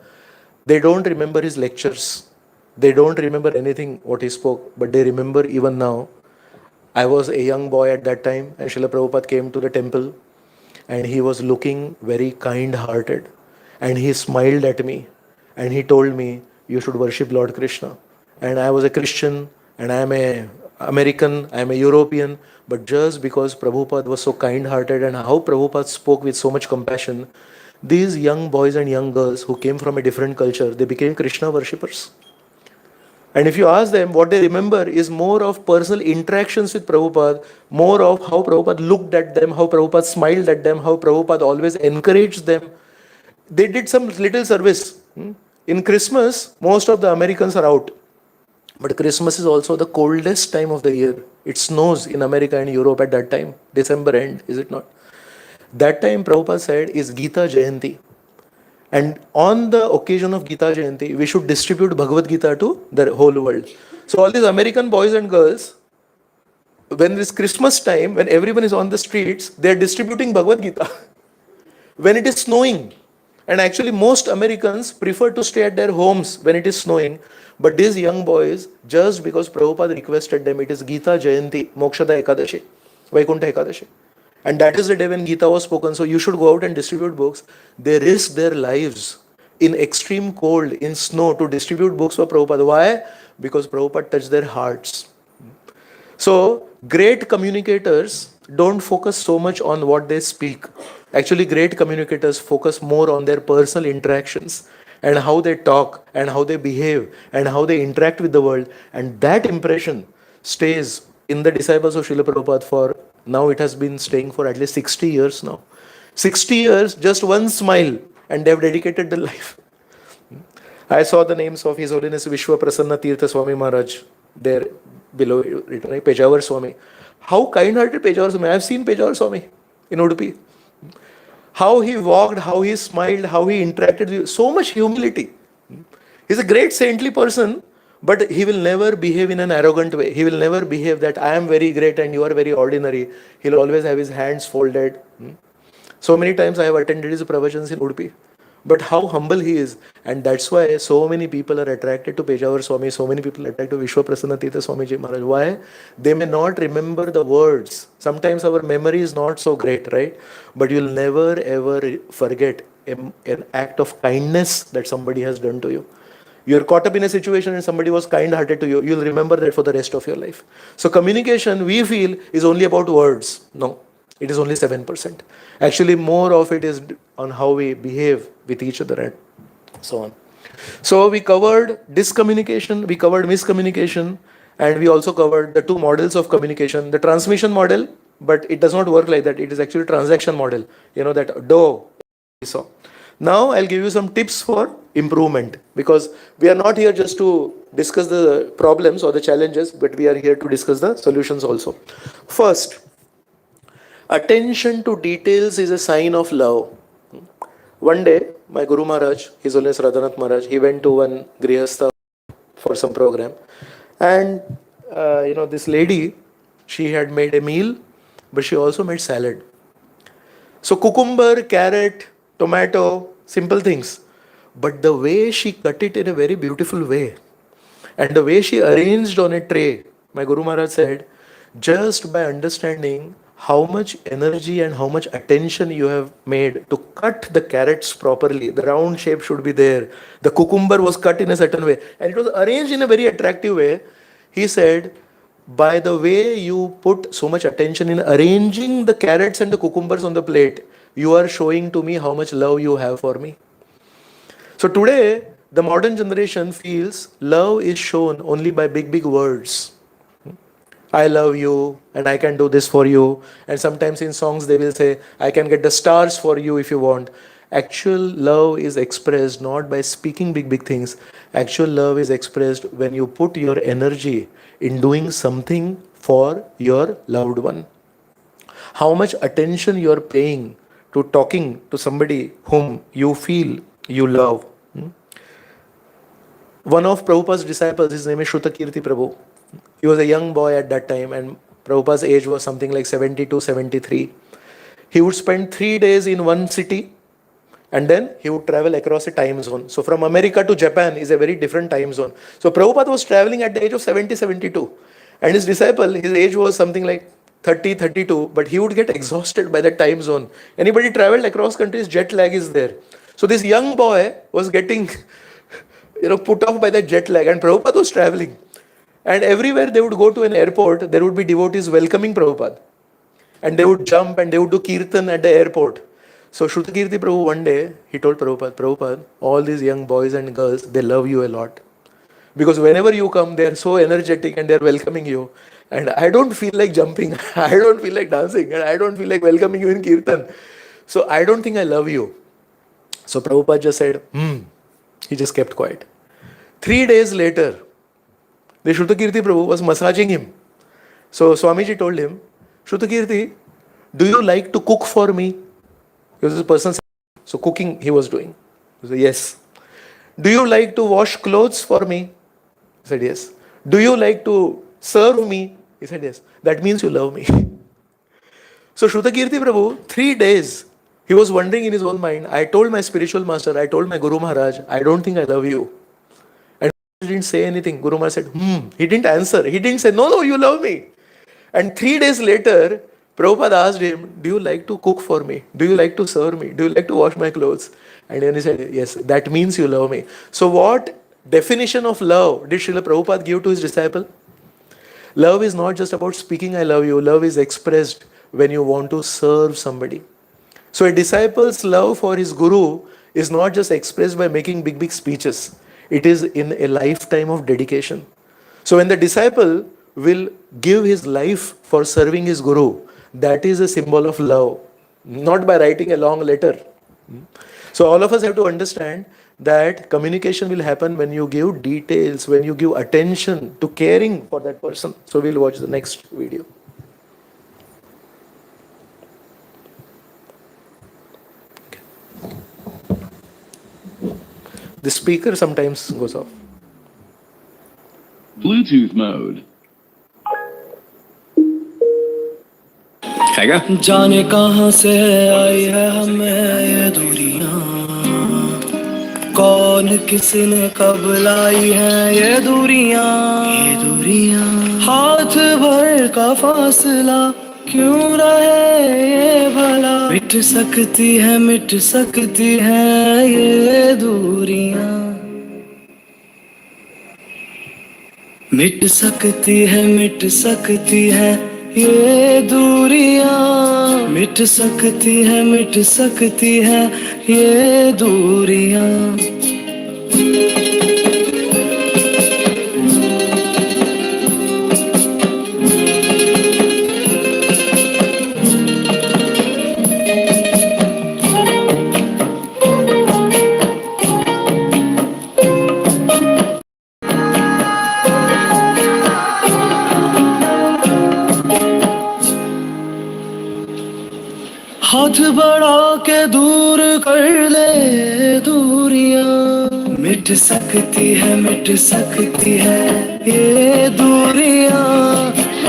they don't remember his lectures. They don't remember anything what he spoke, but they remember even now. I was a young boy at that time, and Srila Prabhupada came to the temple, and he was looking very kind-hearted, and he smiled at me, and he told me, you should worship Lord Krishna. And I was a Christian, and I am a American, I am a European, but just because Prabhupada was so kind-hearted and how Prabhupada spoke with so much compassion, these young boys and young girls who came from a different culture, they became Krishna worshippers. And if you ask them, what they remember is more of personal interactions with Prabhupada, more of how Prabhupada looked at them, how Prabhupada smiled at them, how Prabhupada always encouraged them. They did some little service. In Christmas, most of the Americans are out. But Christmas is also the coldest time of the year. It snows in America and Europe at that time. December end, is it not? That time Prabhupada said is Gita Jayanti. And on the occasion of Gita Jayanti, we should distribute Bhagavad Gita to the whole world. So all these American boys and girls, when this Christmas time, when everyone is on the streets, they are distributing Bhagavad Gita. When it is snowing. And actually most Americans prefer to stay at their homes when it is snowing. But these young boys, just because Prabhupada requested them, it is Gita Jayanti, Mokshada Ekadashi, Vaikuntha Ekadashi. And that is the day when Gita was spoken. So you should go out and distribute books. They risk their lives in extreme cold, in snow, to distribute books for Prabhupada. Why? Because Prabhupada touched their hearts. So great communicators don't focus so much on what they speak. Actually, great communicators focus more on their personal interactions and how they talk and how they behave and how they interact with the world. And that impression stays in the disciples of Srila Prabhupada for, now it has been staying for at least 60 years now. 60 years, just one smile, and they have dedicated their life. I saw the names of His Holiness Vishwa Prasanna Tirtha Swami Maharaj there below written, right? Pejawar Swami. How kind-hearted Pejawar Swami. I have seen Pejawar Swami in Udupi. How he walked, how he smiled, how he interacted with so much humility. He's a great saintly person, but he will never behave in an arrogant way. He will never behave that I am very great and you are very ordinary. He'll always have his hands folded. So many times I have attended his pravachans in Udupi. But how humble he is. And that's why so many people are attracted to Pejawar Swami, so many people are attracted to Vishwa Prasanna Tirtha Swamiji Maharaj. Why? They may not remember the words. Sometimes our memory is not so great, right? But you'll never ever forget an act of kindness that somebody has done to you. You're caught up in a situation and somebody was kind-hearted to you. You'll remember that for the rest of your life. So communication, we feel, is only about words. No, it is only 7%. Actually, more of it is on how we behave with each other and so on. So we covered discommunication, we covered miscommunication, and we also covered the two models of communication. The transmission model, but it does not work like that. It is actually transaction model. You know that do we saw. Now I'll give you some tips for improvement, because we are not here just to discuss the problems or the challenges, but we are here to discuss the solutions also. First, Attention to details is a sign of love. One day, my Guru Maharaj, His Holiness Radhanath Maharaj, he went to one Grihastha for some program. And, this lady, she had made a meal, but she also made salad. So cucumber, carrot, tomato, simple things. But the way she cut it in a very beautiful way, and the way she arranged on a tray, my Guru Maharaj said, just by understanding how much energy and how much attention you have made to cut the carrots properly, the round shape should be there, the cucumber was cut in a certain way, and it was arranged in a very attractive way. He said, by the way you put so much attention in arranging the carrots and the cucumbers on the plate, you are showing to me how much love you have for me. So today, the modern generation feels love is shown only by big, big words. I love you and I can do this for you. And sometimes in songs they will say, I can get the stars for you if you want. Actual love is expressed not by speaking big, big things. Actual love is expressed when you put your energy in doing something for your loved one. How much attention you are paying to talking to somebody whom you feel you love. One of Prabhupada's disciples, his name is Shrutakirti Prabhu. He was a young boy at that time, and Prabhupada's age was something like 72, 73. He would spend 3 days in one city, and then he would travel across a time zone. So from America to Japan is a very different time zone. So Prabhupada was traveling at the age of 70, 72. And his disciple, his age was something like 30, 32, but he would get exhausted by that time zone. Anybody traveled across countries, jet lag is there. So this young boy was getting put off by that jet lag, and Prabhupada was traveling. And everywhere they would go to an airport, there would be devotees welcoming Prabhupada. And they would jump and they would do kirtan at the airport. So Shrutakirti Prabhu one day, he told Prabhupada, Prabhupada, all these young boys and girls, they love you a lot. Because whenever you come, they are so energetic and they are welcoming you. And I don't feel like jumping, I don't feel like dancing, and I don't feel like welcoming you in kirtan. So I don't think I love you. So Prabhupada just said, He just kept quiet. 3 days later, the Shrutakirti Prabhu was massaging him. So Swamiji told him, Shrutakirti, do you like to cook for me? Because this person said, so cooking he was doing. He said, yes. Do you like to wash clothes for me? He said, yes. Do you like to serve me? He said, yes. That means you love me. So Shrutakirti Prabhu, 3 days, he was wondering in his own mind, I told my spiritual master, I told my Guru Maharaj, I don't think I love you. And he didn't say anything. Guru Maharaj said, He didn't answer. He didn't say, no, you love me. And 3 days later, Prabhupada asked him, do you like to cook for me? Do you like to serve me? Do you like to wash my clothes? And then he said, yes, that means you love me. So what definition of love did Srila Prabhupada give to his disciple? Love is not just about speaking I love you. Love is expressed when you want to serve somebody. So a disciple's love for his guru is not just expressed by making big, big speeches. It is in a lifetime of dedication. So when the disciple will give his life for serving his guru, that is a symbol of love, not by writing a long letter. So all of us have to understand that communication will happen when you give details, when you give attention to caring for that person. So we'll watch the next video. The speaker sometimes goes off. Bluetooth mode. हैगा? जाने कहाँ से आई है हमें ये दूरियां, कौन किसने कब लाई है ये दूरियां, हाथ भर का फासला क्यों रहे ये भला, मिट सकती है ये दूरियां, मिट सकती है ये दूरियां, मिट सकती है ये दूरियां. हाथ बढ़ा के दूर कर ले दूरियां, मिट सकती है ये दूरियां,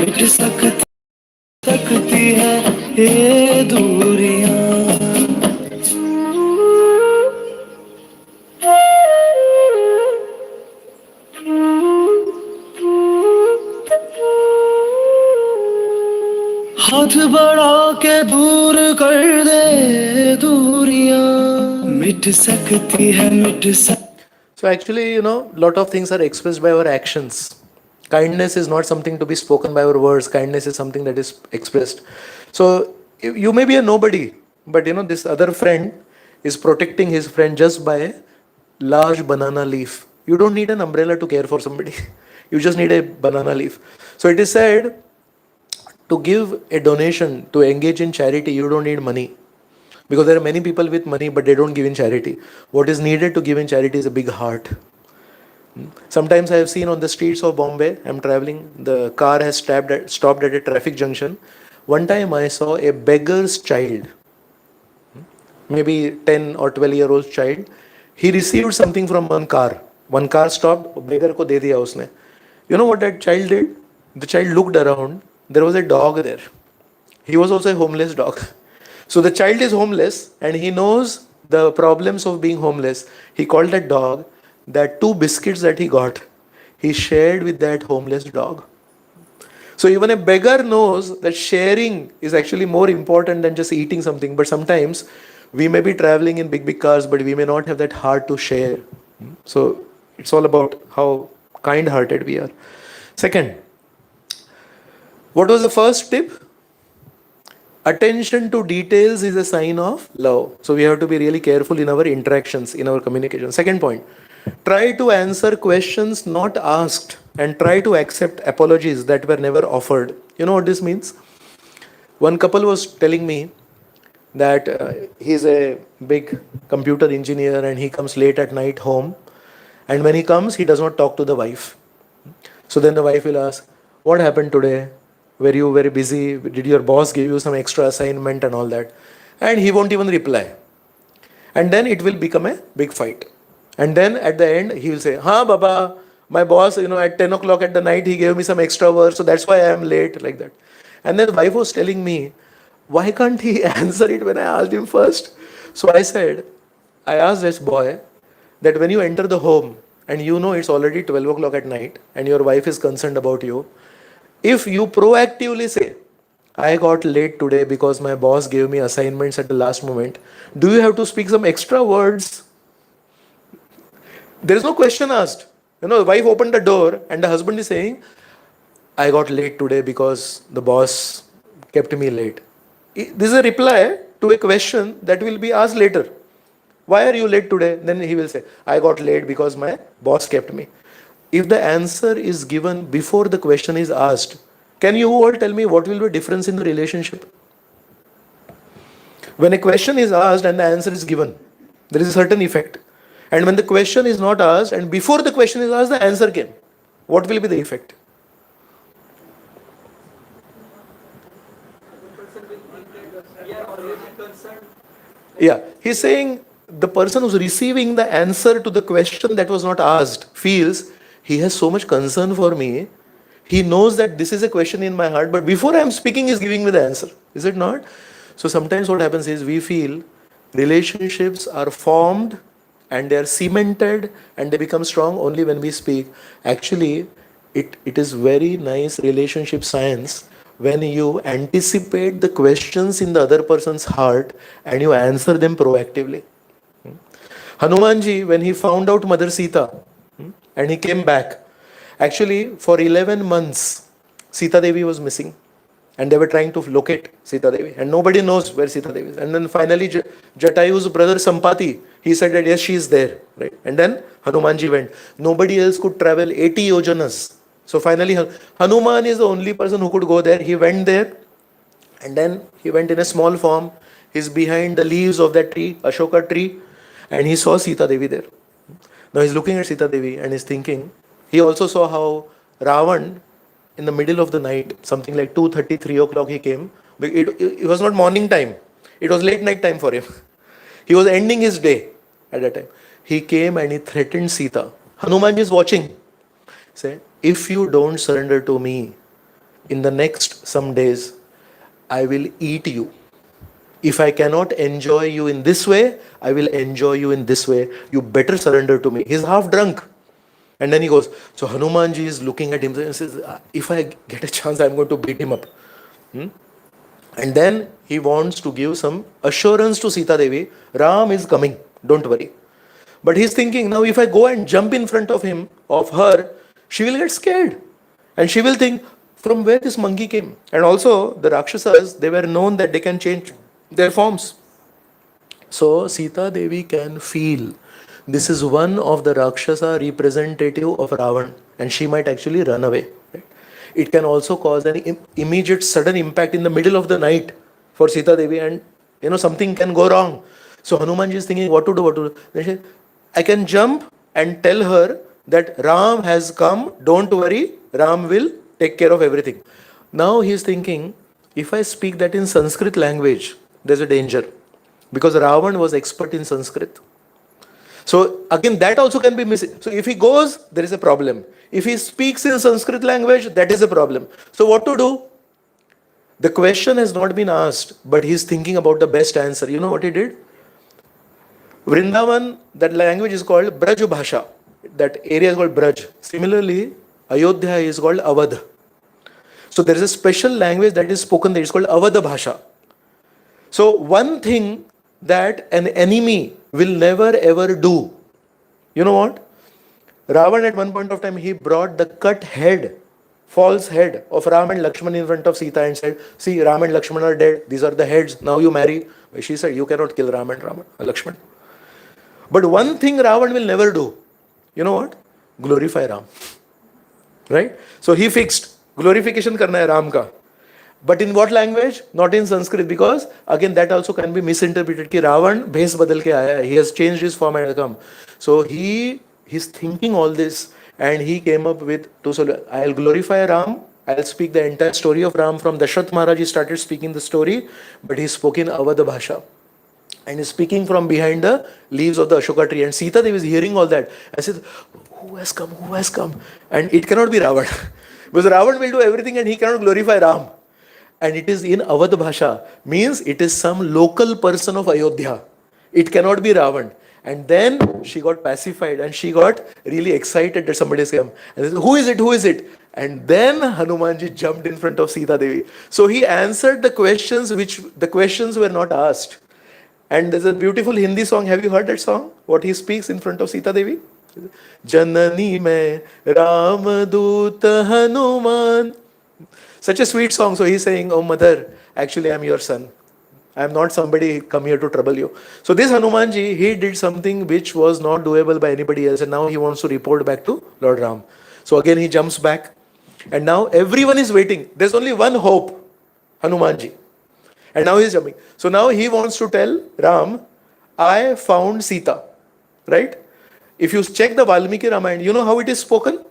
मिट सकती है ये दूरियां. हाथ बढ़ा के दूर कर दे दूरियां, मिट सकती है So actually, lot of things are expressed by our actions. Kindness is not something to be spoken by our words. Kindness is something that is expressed. So you may be a nobody, but this other friend is protecting his friend just by a large banana leaf. You don't need an umbrella to care for somebody. You just need a banana leaf. So it is said, to give a donation, to engage in charity, you don't need money. Because there are many people with money, but they don't give in charity. What is needed to give in charity is a big heart. Sometimes I have seen on the streets of Bombay, I'm traveling, the car has stopped at a traffic junction. One time I saw a beggar's child, maybe 10 or 12-year-old child. He received something from one car. One car stopped, beggar ko de diya usne. You know what that child did? The child looked around. There was a dog there. He was also a homeless dog. So the child is homeless and he knows the problems of being homeless. He called that dog, that 2 biscuits that he got, he shared with that homeless dog. So even a beggar knows that sharing is actually more important than just eating something. But sometimes we may be traveling in big cars, but we may not have that heart to share. So it's all about how kind-hearted we are. Second, what was the first tip? Attention to details is a sign of love. So we have to be really careful in our interactions, in our communication. Second point, try to answer questions not asked and try to accept apologies that were never offered. You know what this means? One couple was telling me that he's a big computer engineer and he comes late at night home. And when he comes, he does not talk to the wife. So then the wife will ask, what happened today? Were you very busy? Did your boss give you some extra assignment and all that? And he won't even reply. And then it will become a big fight. And then at the end, he will say, "Ha, Baba, my boss, at 10 o'clock at the night, he gave me some extra work, so that's why I am late," like that. And then the wife was telling me, why can't he answer it when I asked him first? So I asked this boy that when you enter the home and it's already 12 o'clock at night and your wife is concerned about you, if you proactively say, I got late today because my boss gave me assignments at the last moment, do you have to speak some extra words? There is no question asked. The wife opened the door and the husband is saying, I got late today because the boss kept me late. This is a reply to a question that will be asked later. Why are you late today? Then he will say, I got late because my boss kept me. If the answer is given before the question is asked, can you all tell me what will be the difference in the relationship? When a question is asked and the answer is given, there is a certain effect. And when the question is not asked and before the question is asked, the answer came, what will be the effect? Yeah, he's saying the person who's receiving the answer to the question that was not asked feels he has so much concern for me. He knows that this is a question in my heart, but before I am speaking, he's giving me the answer. Is it not? So sometimes what happens is we feel relationships are formed and they are cemented and they become strong only when we speak. Actually, it is very nice relationship science when you anticipate the questions in the other person's heart and you answer them proactively. Hanumanji, when he found out Mother Sita and he came back, actually for 11 months, Sita Devi was missing. And they were trying to locate Sita Devi. And nobody knows where Sita Devi is. And then finally, Jatayu's brother Sampati, he said that yes, she is there. Right? And then Hanumanji went. Nobody else could travel 80 yojanas. So finally, Hanuman is the only person who could go there. He went there. And then he went in a small form. He's behind the leaves of that tree, Ashoka tree. And he saw Sita Devi there. Now he's looking at Sita Devi and he's thinking. He also saw how Ravan, in the middle of the night, something like 2:30, 3 o'clock he came. It was not morning time. It was late night time for him. He was ending his day at that time. He came and he threatened Sita. Hanuman is watching. Said, if you don't surrender to me in the next some days, I will eat you. If I cannot enjoy you in this way, I will enjoy you in this way. You better surrender to me. He's half drunk. And then he goes, so Hanumanji is looking at him and says, if I get a chance, I'm going to beat him up. And then he wants to give some assurance to Sita Devi, Ram is coming, don't worry. But he's thinking, now if I go and jump in front of him, of her, she will get scared. And she will think, from where this monkey came. And also, the Rakshasas, they were known that they can change their forms. So, Sita Devi can feel this is one of the Rakshasa representative of Ravan. And she might actually run away. Right? It can also cause an immediate sudden impact in the middle of the night for Sita Devi, and something can go wrong. So Hanumanji is thinking what to do. Then she said, I can jump and tell her that Ram has come, don't worry, Ram will take care of everything. Now he is thinking, if I speak that in Sanskrit language, there's a danger. Because Ravan was expert in Sanskrit. So again, that also can be missing. So if he goes, there is a problem. If he speaks in Sanskrit language, that is a problem. So what to do? The question has not been asked, but he is thinking about the best answer. You know what he did? Vrindavan, that language is called Braj Bhasha. That area is called Braj. Similarly, Ayodhya is called Awadh. So there is a special language that is spoken there. It's called Awadh Bhasha. So one thing that an enemy will never ever do. You know what? Ravan at one point of time, he brought the cut head, false head of Ram and Lakshman in front of Sita and said, see, Ram and Lakshman are dead. These are the heads. Now you marry. She said, you cannot kill Ram and Lakshman. But one thing Ravan will never do. You know what? Glorify Ram. Right? So he fixed. Glorification karna hai Ram ka. But in what language? Not in Sanskrit, because again that also can be misinterpreted. Ki Ravan bhes badal ke aaya hai. He has changed his form and come. So he's thinking all this, and he came up with two solutions. I'll glorify Ram. I'll speak the entire story of Ram from Dashrath Maharaj. He started speaking the story, but he spoke in Awadh Bhasha. And is speaking from behind the leaves of the Ashoka tree. And Sita Devi is hearing all that. I said, who has come? Who has come? And it cannot be Ravan. Because Ravan will do everything and he cannot glorify Ram. And it is in Awadh Bhasha. Means it is some local person of Ayodhya. It cannot be Ravan. And then she got pacified and she got really excited that somebody has come. And they said, who is it? Who is it? And then Hanumanji jumped in front of Sita Devi. So he answered the questions which the questions were not asked. And there's a beautiful Hindi song. Have you heard that song? What he speaks in front of Sita Devi? Janani mein Ram Doota Hanuman. Such a sweet song. So he's saying, oh mother, actually I'm your son. I'm not somebody come here to trouble you. So this Hanumanji, he did something which was not doable by anybody else. And now he wants to report back to Lord Ram. So again he jumps back. And now everyone is waiting. There's only one hope. Hanumanji. And now he's jumping. So now he wants to tell Ram, I found Sita. Right? If you check the Valmiki Ramayana, you know how it is spoken?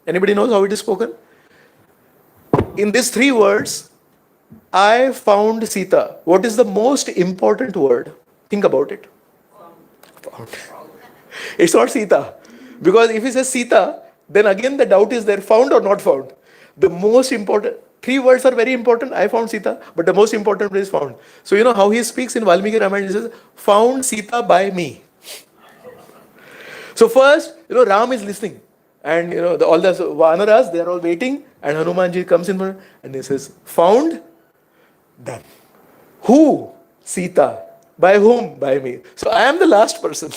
Anybody knows how it is spoken? In these 3 words, I found Sita. What is the most important word? Think about it. Found. It's not Sita. Because if he says Sita, then again the doubt is there, found or not found. The most important, 3 words are very important. I found Sita, but the most important is found. So you know how he speaks in Valmiki Ramayana, he says, found Sita by me. So first, Ram is listening. And all the Vanaras, they are all waiting. And Hanumanji comes in front and he says, found? Done. Who? Sita. By whom? By me. So I am the last person.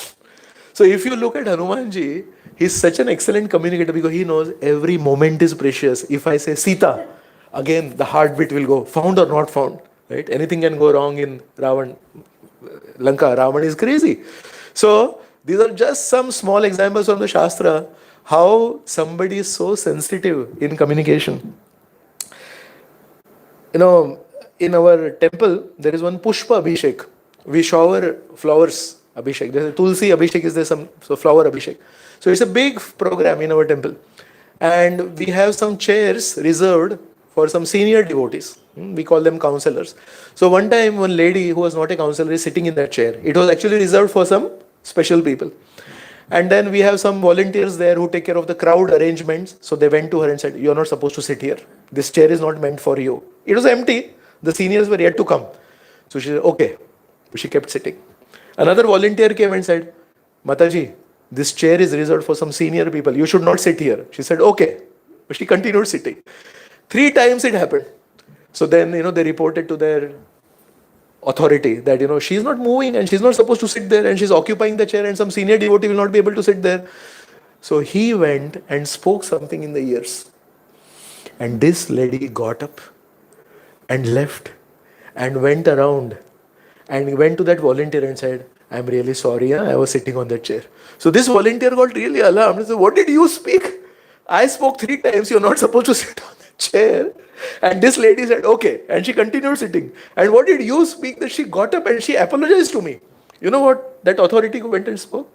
So if you look at Hanumanji, he's such an excellent communicator because he knows every moment is precious. If I say Sita, again the heartbeat will go, found or not found. Right? Anything can go wrong in Ravan, Lanka. Ravan is crazy. So these are just some small examples from the Shastra, how somebody is so sensitive in communication. In our temple, there is one Pushpa Abhishek. We shower flowers Abhishek. There's a Tulsi Abhishek, is there some flower Abhishek. So it's a big program in our temple. And we have some chairs reserved for some senior devotees. We call them counselors. So one time, one lady who was not a counselor is sitting in that chair. It was actually reserved for some special people. And then we have some volunteers there who take care of the crowd arrangements. So they went to her and said, "You're not supposed to sit here. This chair is not meant for you." It was empty. The seniors were yet to come. So she said, "Okay." She kept sitting. Another volunteer came and said, "Mataji, this chair is reserved for some senior people. You should not sit here." She said, "Okay." But she continued sitting. 3 times it happened. So then, they reported to their authority that, she's not moving and she's not supposed to sit there and she's occupying the chair and some senior devotee will not be able to sit there. So he went and spoke something in the ears. And this lady got up and left and went around and went to that volunteer and said, "I'm really sorry, I was sitting on that chair." So this volunteer got really alarmed and said, "What did you speak? I spoke 3 times, you're not supposed to sit on that chair." And this lady said, "Okay." And she continued sitting. "And what did you speak?" That she got up and she apologized to me. You know what that authority went and spoke?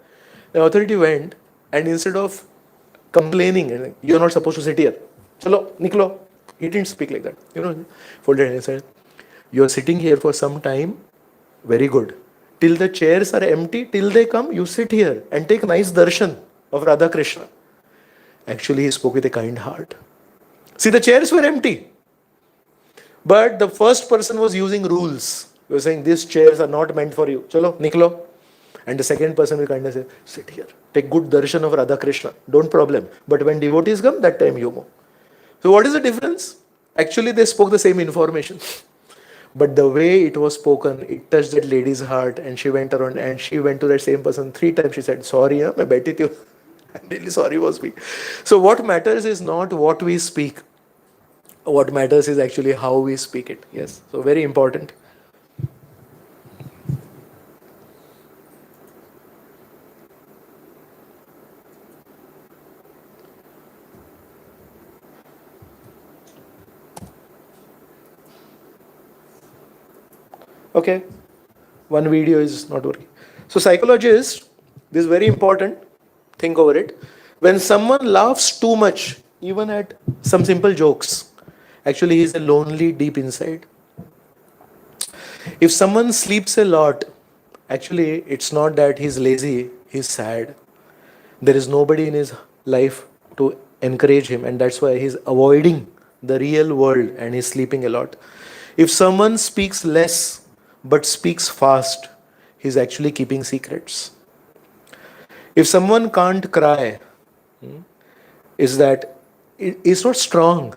The authority went and instead of complaining, "You're not supposed to sit here. Chalo, niklo." He didn't speak like that. Folded and said, "You're sitting here for some time. Very good. Till the chairs are empty, till they come, you sit here and take nice darshan of Radha Krishna." Actually, he spoke with a kind heart. See, the chairs were empty. But the first person was using rules. He was saying, "These chairs are not meant for you. Chalo, niklo." And the second person will kind of say, "Sit here. Take good darshan of Radha Krishna. Don't problem. But when devotees come, that time you move." So what is the difference? Actually, they spoke the same information. But the way it was spoken, it touched that lady's heart and she went around and she went to that same person 3 times. She said, "Sorry, मैं बैठी थी." I'm really sorry was me. So what matters is not what we speak. What matters is actually how we speak it. Yes. So very important. Okay. One video is not working. So psychologists, this is very important. Think over it. When someone laughs too much, even at some simple jokes, actually he is lonely deep inside. If someone sleeps a lot, actually it's not that he's lazy, he's sad. There is nobody in his life to encourage him, and that's why he's avoiding the real world and he's sleeping a lot. If someone speaks less but speaks fast, he's actually keeping secrets. If someone can't cry, is that he's not strong.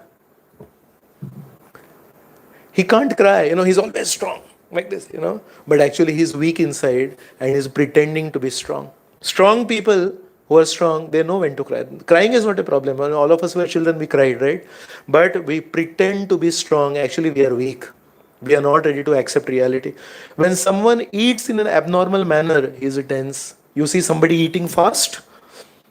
He can't cry, he's always strong like this, but actually he's weak inside and he's pretending to be strong. Strong people who are strong, they know when to cry. Crying is not a problem. All of us were children, we cried, right? But we pretend to be strong. Actually, we are weak. We are not ready to accept reality. When someone eats in an abnormal manner, he is tense. You see somebody eating fast,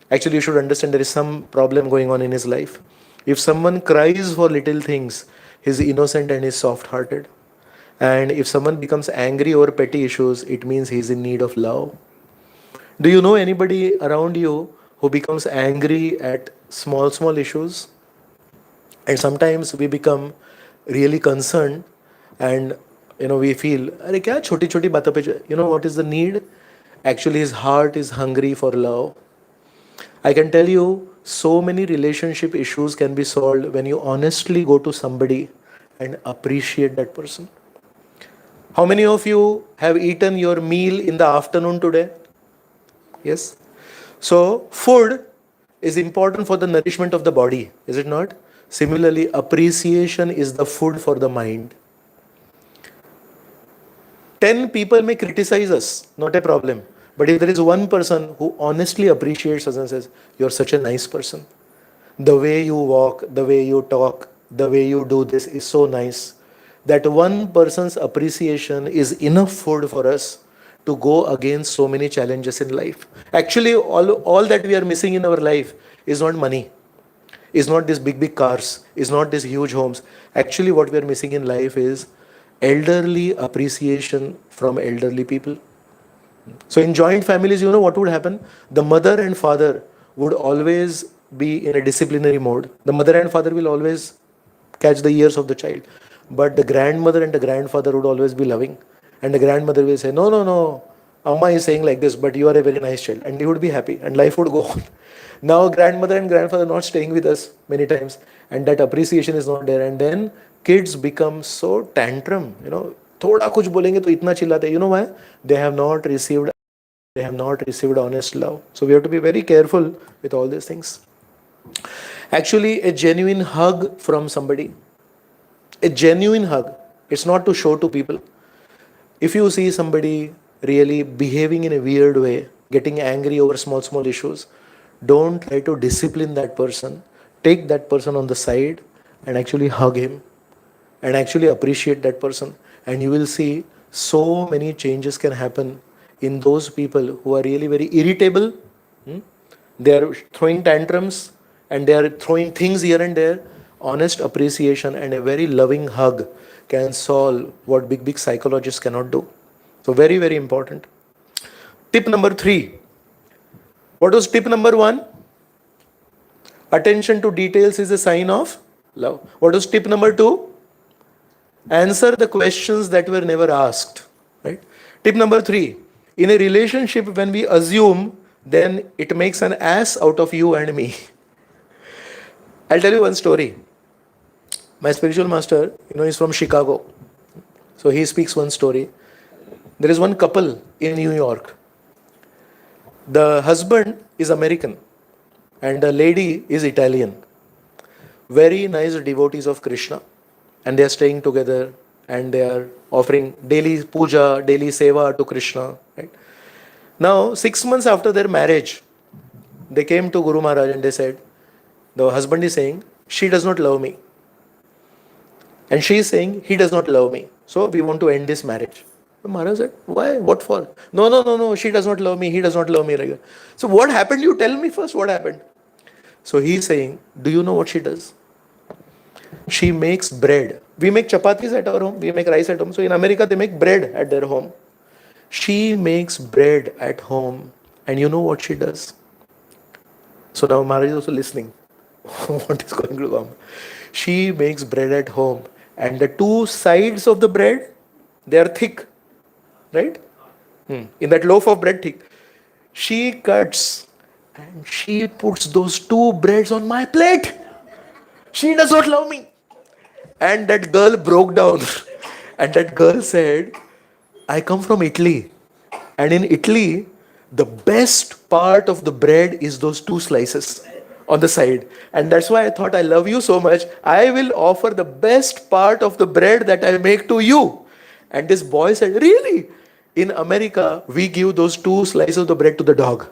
actually you should understand there is some problem going on in his life. If someone cries for little things, he's innocent and he's soft-hearted. And if someone becomes angry over petty issues, it means he's in need of love. Do you know anybody around you who becomes angry at small issues? And sometimes we become really concerned and we feel, "Arey kya choti choti baaton pe," what is the need? Actually, his heart is hungry for love. I can tell you, so many relationship issues can be solved when you honestly go to somebody and appreciate that person. How many of you have eaten your meal in the afternoon today? Yes. So food is important for the nourishment of the body, is it not? Similarly, appreciation is the food for the mind. 10 people may criticize us, not a problem. But if there is one person who honestly appreciates us and says, "You're such a nice person. The way you walk, the way you talk, the way you do this is so nice." That one person's appreciation is enough food for us to go against so many challenges in life. Actually, all that we are missing in our life is not money, is not these big cars, is not these huge homes. Actually, what we are missing in life is elderly appreciation from elderly people. So in joint families, what would happen? The mother and father would always be in a disciplinary mode. The mother and father will always catch the ears of the child. but the grandmother and the grandfather would always be loving. And the grandmother will say, no, no, no, Amma is saying like this, but you are a very nice child. And he would be happy and life would go on. Now grandmother and grandfather are not staying with us many times, and that appreciation is not there. And then kids become so tantrum, thoda kuch bolenge to itna chillate. You know why? They have not received honest love. So we have to be very careful with all these things. Actually, a genuine hug from somebody, a genuine hug, it's not to show to people. If you see somebody really behaving in a weird way, getting angry over small issues, don't try to discipline that person. Take that person on the side and actually hug him and actually appreciate that person. And you will see so many changes can happen in those people who are really very irritable. They are throwing tantrums and they are throwing things here and there. Honest appreciation and a very loving hug can solve what big psychologists cannot do. So very, very important. Tip number 3. What was tip number 1? Attention to details is a sign of love. What was tip number 2? Answer the questions that were never asked. Right? Tip number 3. In a relationship, when we assume, then it makes an ass out of you and me. I'll tell you one story. My spiritual master, he's from Chicago. So he speaks one story. There is one couple in New York. The husband is American and the lady is Italian. Very nice devotees of Krishna. And they are staying together and they are offering daily puja, daily seva to Krishna. Right? Now, 6 months after their marriage, they came to Guru Maharaj and they said, the husband is saying, she does not love me. And she is saying, he does not love me. So we want to end this marriage. The Maharaj said, why? What for? No, she does not love me, he does not love me. So what happened? You tell me first what happened. So he is saying, do you know what she does? She makes bread. We make chapatis at our home, we make rice at home. So in America, they make bread at their home. She makes bread at home. And you know what she does? So now Maharaj is also listening. What is going to come? She makes bread at home. And the two sides of the bread, they are thick. Right? In that loaf of bread thick. She cuts and she puts those two breads on my plate. She does not love me. And that girl broke down. And that girl said, I come from Italy. And in Italy, the best part of the bread is those two slices on the side. And that's why I thought, I love you so much. I will offer the best part of the bread that I make to you. And this boy said, really? In America, we give those two slices of the bread to the dog.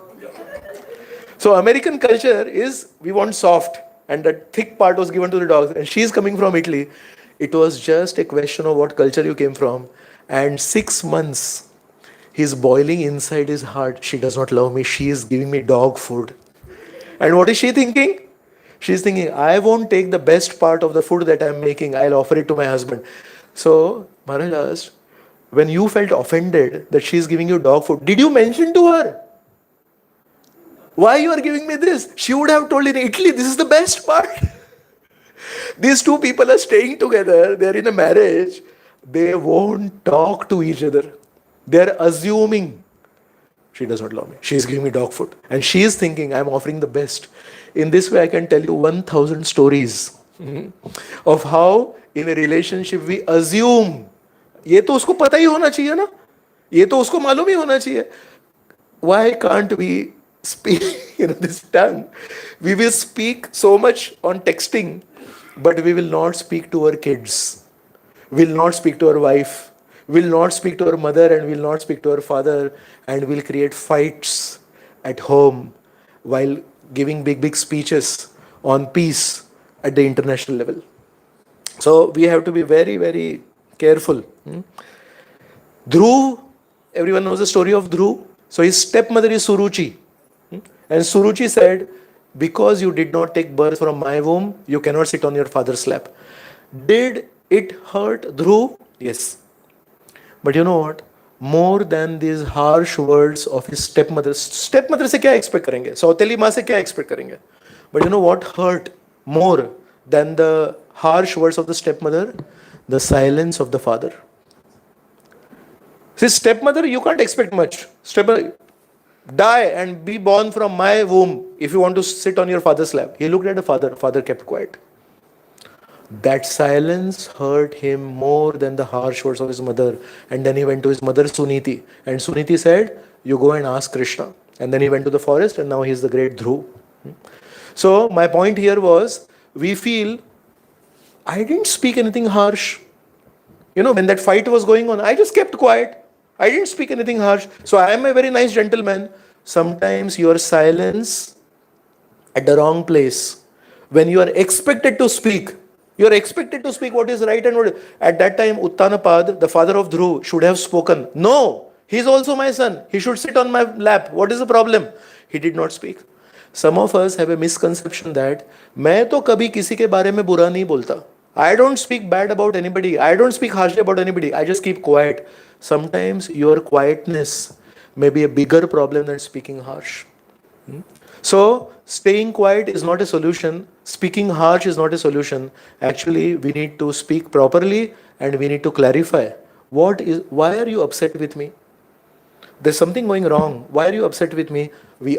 So American culture is, we want soft. And that thick part was given to the dogs. And she's coming from Italy. It was just a question of what culture you came from. And 6 months, he's boiling inside his heart. She does not love me. She is giving me dog food. And what is she thinking? She's thinking, I won't take the best part of the food that I'm making. I'll offer it to my husband. So Maharaj asked, when you felt offended that she's giving you dog food, did you mention to her? Why you are giving me this? She would have told in Italy, this is the best part. These two people are staying together. They're in a marriage. They won't talk to each other. They're assuming she does not love me. She is giving me dog food. And she is thinking, I'm offering the best. In this way, I can tell you 1,000 stories of how in a relationship we assume. ये तो उसको पता ही होना चाहिए ना? ये तो उसको मालूम ही होना चाहिए. Why can't we speak, this tongue? We will speak so much on texting, but we will not speak to our kids. We will not speak to our wife. We will not speak to our mother and we will not speak to our father, and we'll create fights at home while giving big speeches on peace at the international level. So we have to be very, very careful. Dhruv, everyone knows the story of Dhruv. So his stepmother is Suruchi. And Suruchi said, because you did not take birth from my womb, you cannot sit on your father's lap. Did it hurt Dhruv? Yes. But you know what? More than these harsh words of his stepmother. Stepmother se kya expect karenge? Sauteli maa se kya expect karenge? But you know what hurt more than the harsh words of the stepmother? the silence of the father. See, stepmother, you can't expect much. Stepmother, die and be born from my womb if you want to sit on your father's lap. He looked at the father. Father kept quiet. That silence hurt him more than the harsh words of his mother. And then he went to his mother Suniti. And Suniti said, you go and ask Krishna. And then he went to the forest and now he is the great Dhruv. So my point here was, we feel, I didn't speak anything harsh. You know, when that fight was going on, I just kept quiet. I didn't speak anything harsh. So I am a very nice gentleman. Sometimes your silence at the wrong place, when you are expected to speak, you are expected to speak what is right and what. At that time, Uttanapad, the father of Dhruv, should have spoken. No, he is also my son. He should sit on my lap. What is the problem? He did not speak. Some of us have a misconception that मैं तो कभी किसी के बारे में बुरा नहीं बोलता. I don't speak bad about anybody. I don't speak harshly about anybody. I just keep quiet. Sometimes your quietness may be a bigger problem than speaking harsh. So, staying quiet is not a solution. Speaking harsh is not a solution. Actually, we need to speak properly and we need to clarify. Why are you upset with me? There's something going wrong. Why are you upset with me? We